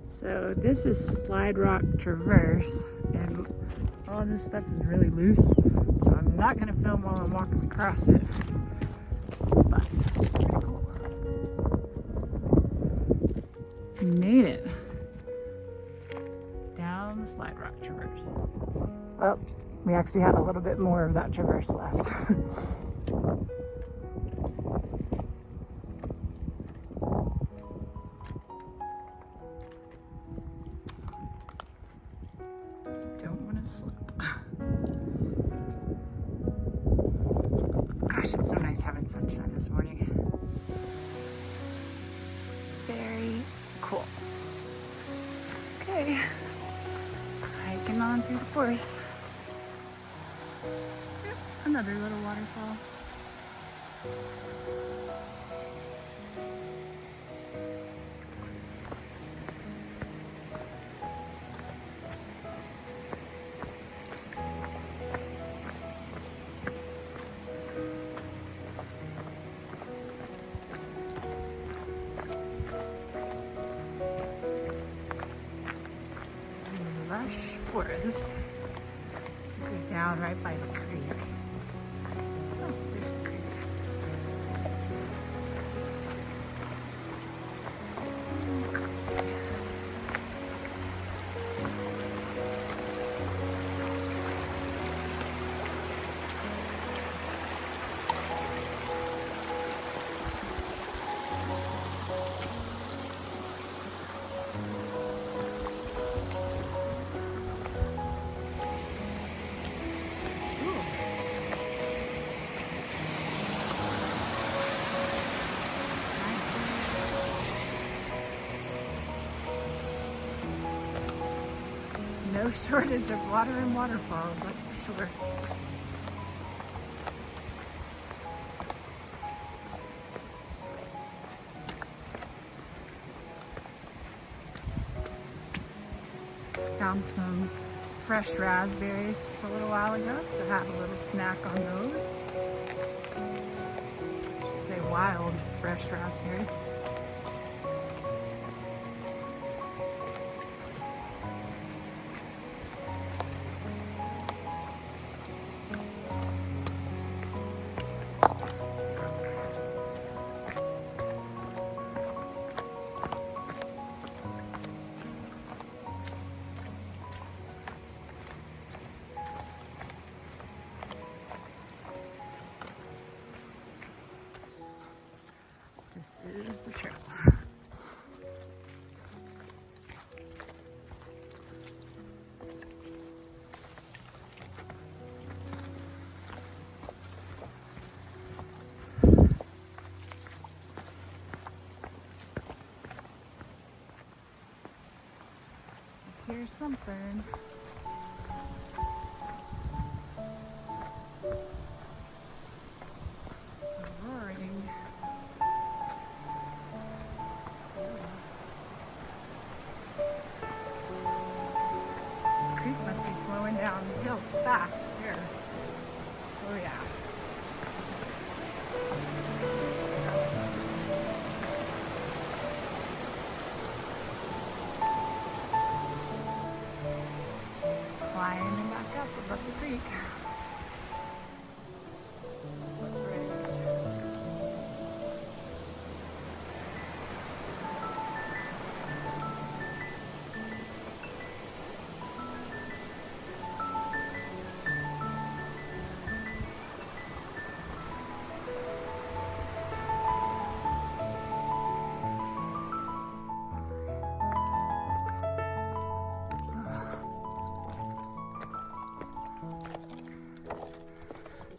So this is Slide Rock Traverse, and All this stuff is really loose, so I'm not gonna film while I'm walking across it. But it's pretty cool. Made it down the slide rock traverse. Well, we actually had a little bit more of that traverse left. Don't want to slip. Gosh, it's so nice having sunshine this morning. Very cool. Okay, hiking on through the forest. Yep, another little waterfall. Lush forest. This is down right by the creek. Oh, there's a creek. Let's see. No shortage of water and waterfalls, that's for sure. Found some fresh raspberries just a little while ago, so had a little snack on those. I should say wild fresh raspberries. This is the trail. Here's something. Roaring. This creek must be flowing downhill fast here. Oh yeah. Climbing back up above the creek. Great.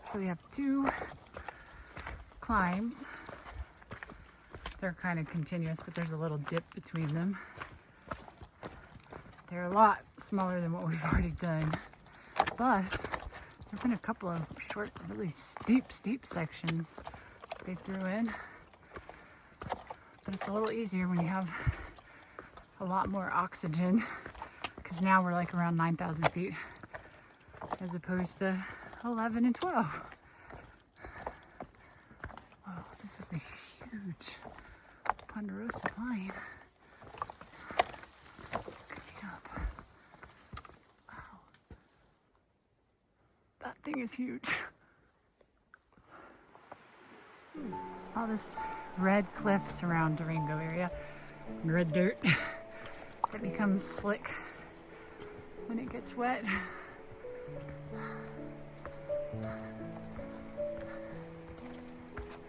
So we have two climbs. They're kind of continuous, but there's a little dip between them. They're a lot smaller than what we've already done, but there've been a couple of short, really steep sections they threw in. But it's a little easier when you have a lot more oxygen, because now we're like around 9,000 feet as opposed to 11 and 12. Whoa, this is a huge ponderosa pine. Coming up. Wow. thing is huge. All this red cliff surround Durango area and red dirt that becomes slick when it gets wet.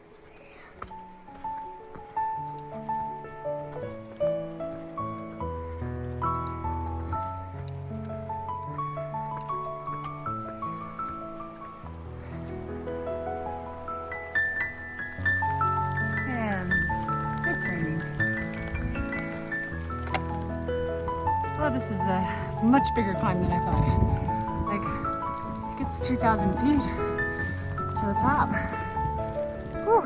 Let's see. And it's raining. Oh, this is a much bigger climb than I thought. Like, I think it's 2,000 feet to the top. Whew.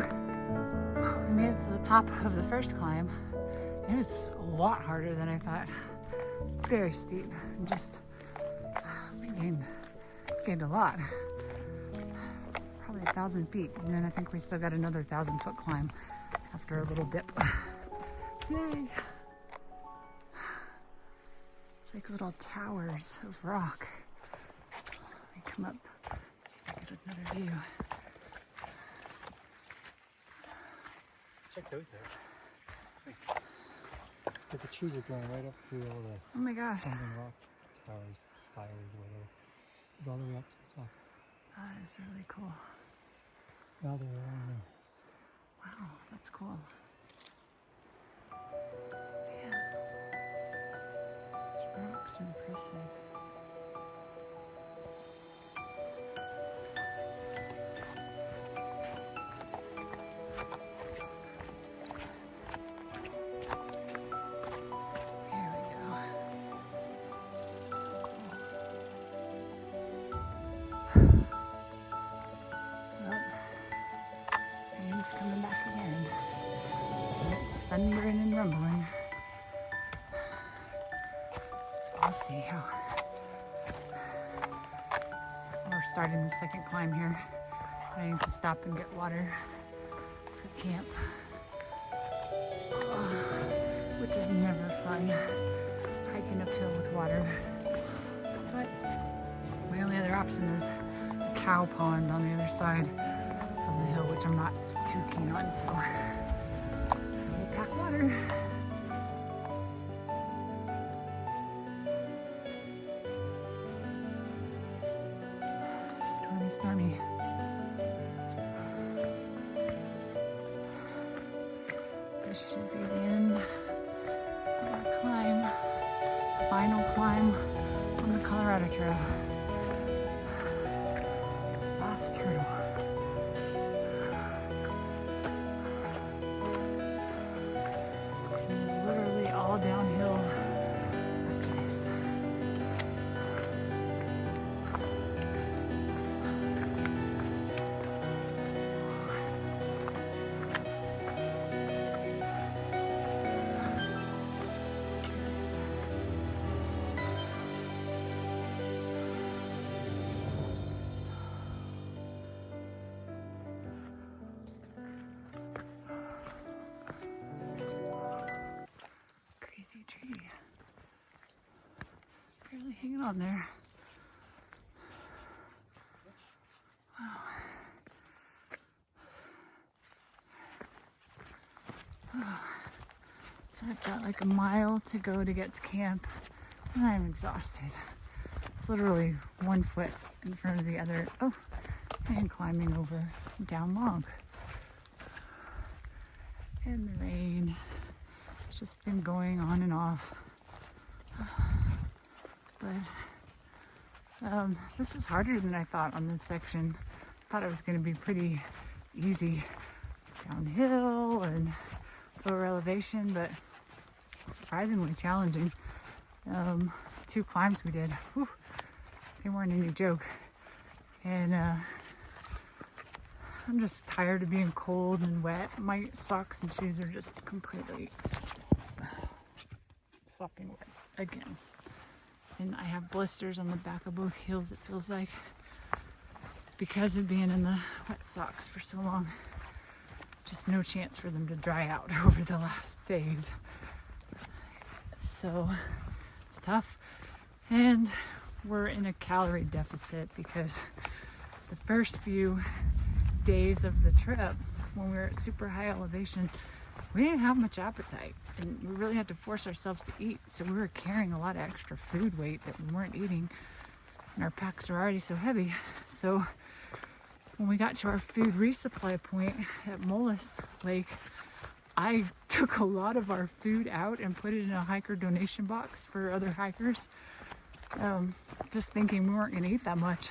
We made it to the top of the first climb. It was a lot harder than I thought. Very steep. And just, we gained a lot. Probably 1,000 feet. And then I think we still got another 1,000-foot climb after a little dip. Yay! It's like little towers of rock. Let me come up, see if I get another view. Check those out. But the trees are going right up through all the Oh my gosh. crumbling rock towers, spires, whatever. It's all the way up to the top. That is really cool. Now they're around there. Wow, that's cool. Man. These rocks are impressive. Here we go. So cool. Well, rain's coming back again. And it's thundering and rumbling. So we'll see how. So we're starting the second climb here. I need to stop and get water for camp. Which is never fun, hiking uphill with water. But my only other option is a cow pond on the other side of the hill, which I'm not too keen on, so I will pack water. Stormy, stormy. This should be the end of our climb. Final climb on the Colorado Trail. Last hurdle. It is literally all downhill after this. Crazy tree. Barely hanging on there. Wow. So I've got like a mile to go to get to camp, and I'm exhausted. It's literally 1 foot in front of the other. Oh, and climbing over down log. And the rain. It's just been going on and off. But this was harder than I thought on this section. I thought it was going to be pretty easy downhill and lower elevation, but surprisingly challenging. 2 climbs we did, whew, they weren't any joke. And I'm just tired of being cold and wet. My socks and shoes are just completely sopping wet again. And I have blisters on the back of both heels, it feels like, because of being in the wet socks for so long. Just no chance for them to dry out over the last days. So it's tough. And we're in a calorie deficit because the first few days of the trip, when we were at super high elevation, we didn't have much appetite, and we really had to force ourselves to eat. So we were carrying a lot of extra food weight that we weren't eating, and our packs were already so heavy. So when we got to our food resupply point at Molas Lake, I took a lot of our food out and put it in a hiker donation box for other hikers, just thinking we weren't going to eat that much.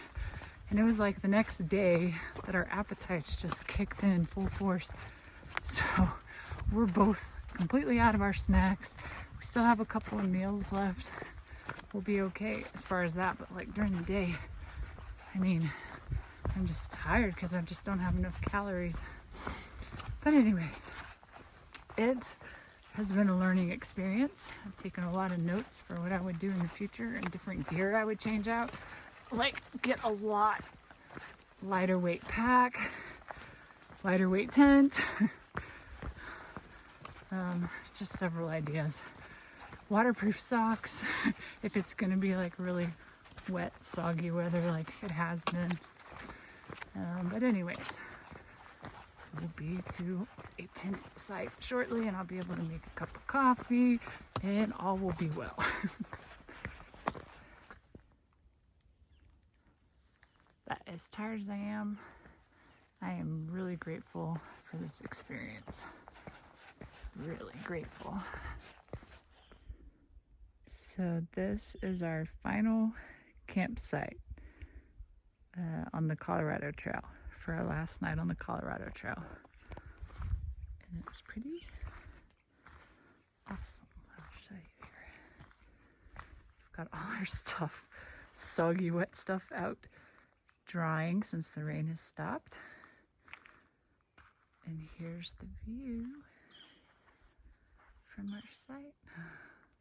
And it was like the next day that our appetites just kicked in full force. So we're both completely out of our snacks. We still have a couple of meals left. We'll be okay as far as that, but like during the day, I mean, I'm just tired because I just don't have enough calories. But anyways, it has been a learning experience. I've taken a lot of notes for what I would do in the future and different gear I would change out. Like get a lot lighter weight pack, lighter weight tent, just several ideas. Waterproof socks if it's gonna be like really wet, soggy weather like it has been. But anyways, we'll be to a tent site shortly, and I'll be able to make a cup of coffee, and all will be well. But as tired as I am really grateful for this experience. Really grateful. So this is our final campsite on the Colorado Trail for our last night on the Colorado Trail. And it's pretty awesome. I'll show you here. We've got all our stuff, soggy, wet stuff out drying since the rain has stopped. And here's the view from our site.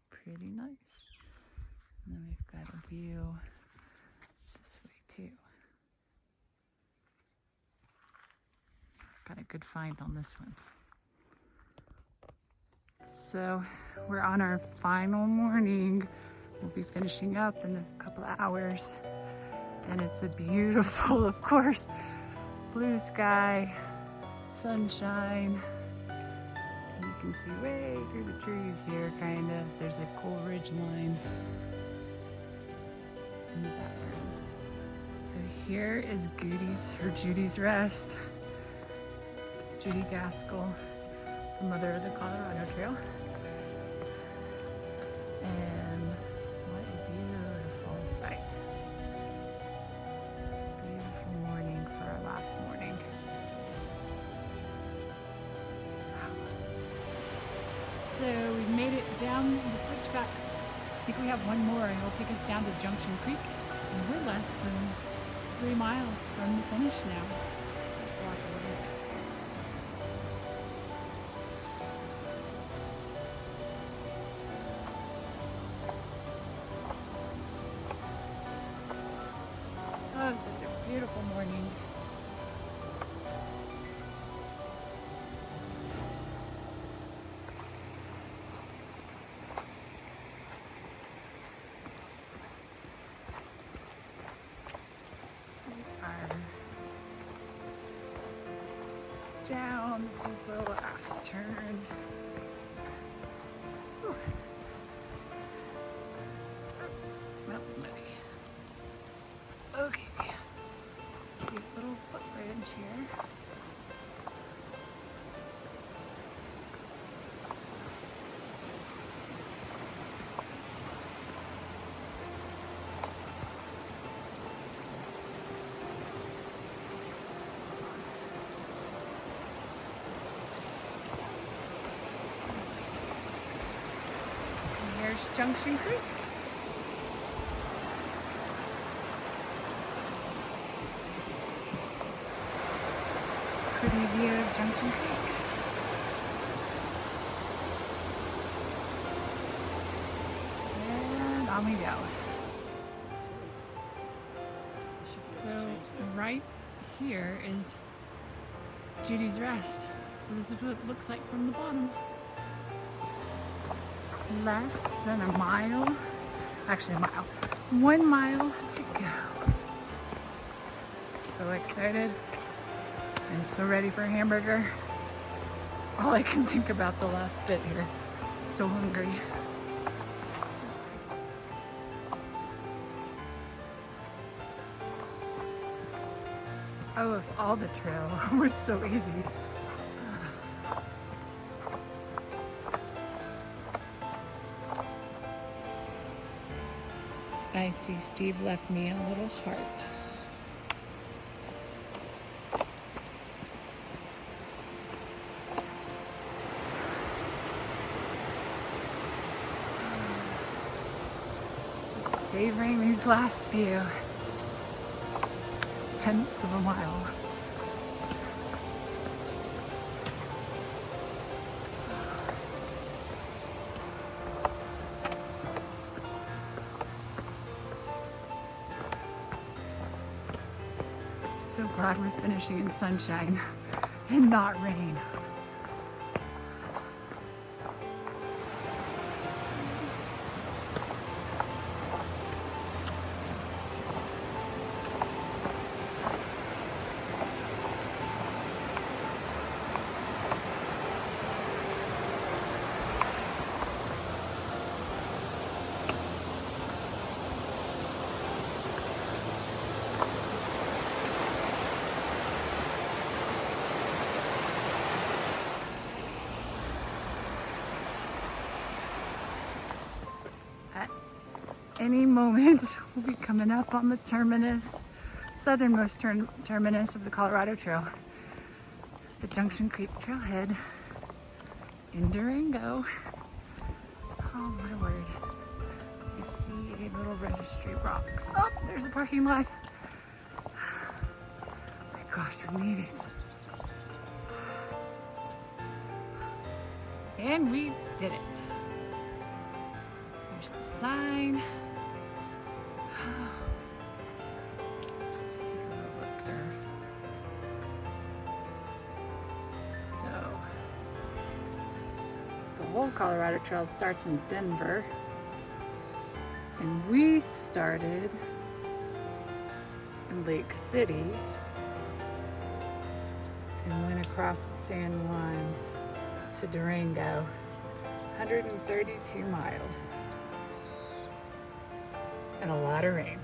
Pretty nice. And then we've got a view this way too. Got a good find on this one. So we're on our final morning. We'll be finishing up in a couple of hours. And it's a beautiful, of course, blue sky, sunshine. And you can see way through the trees here, kind of. There's a cool ridge line in the background. So here is Judy's Rest. Judy Gaskell, the mother of the Colorado Trail. And what a beautiful sight. Beautiful morning for our last morning. Wow. So we've made it down the switchbacks. I think we have one more, and it'll take us down to Junction Creek. And we're less than 3 miles from the finish now. That's a lot of water. Oh, such a beautiful morning. We are down. This is the last turn. Whew. That's muddy. Okay, see a little footbridge here. And here's Junction Creek. Pretty view of Junction Creek. And on we go. So right here is Judy's Rest. So this is what it looks like from the bottom. Less than a mile, actually a mile, 1 mile to go. So so excited and so ready for a hamburger. It's all I can think about the last bit here. So hungry. Oh, if all the trail was so easy. I see Steve left me a little heart. Just savoring these last few tenths of a mile. So glad we're finishing in sunshine and not rain. Any moment we'll be coming up on the terminus, southernmost terminus of the Colorado Trail, the Junction Creek Trailhead in Durango. Oh my word. I see a little registry box. Oh, there's a parking lot. My gosh, we made it. And we did it. There's the sign. Let's just take a little look here. So, the whole Colorado Trail starts in Denver, and we started in Lake City and went across the San Juans to Durango, 132 miles. And a lot of rain.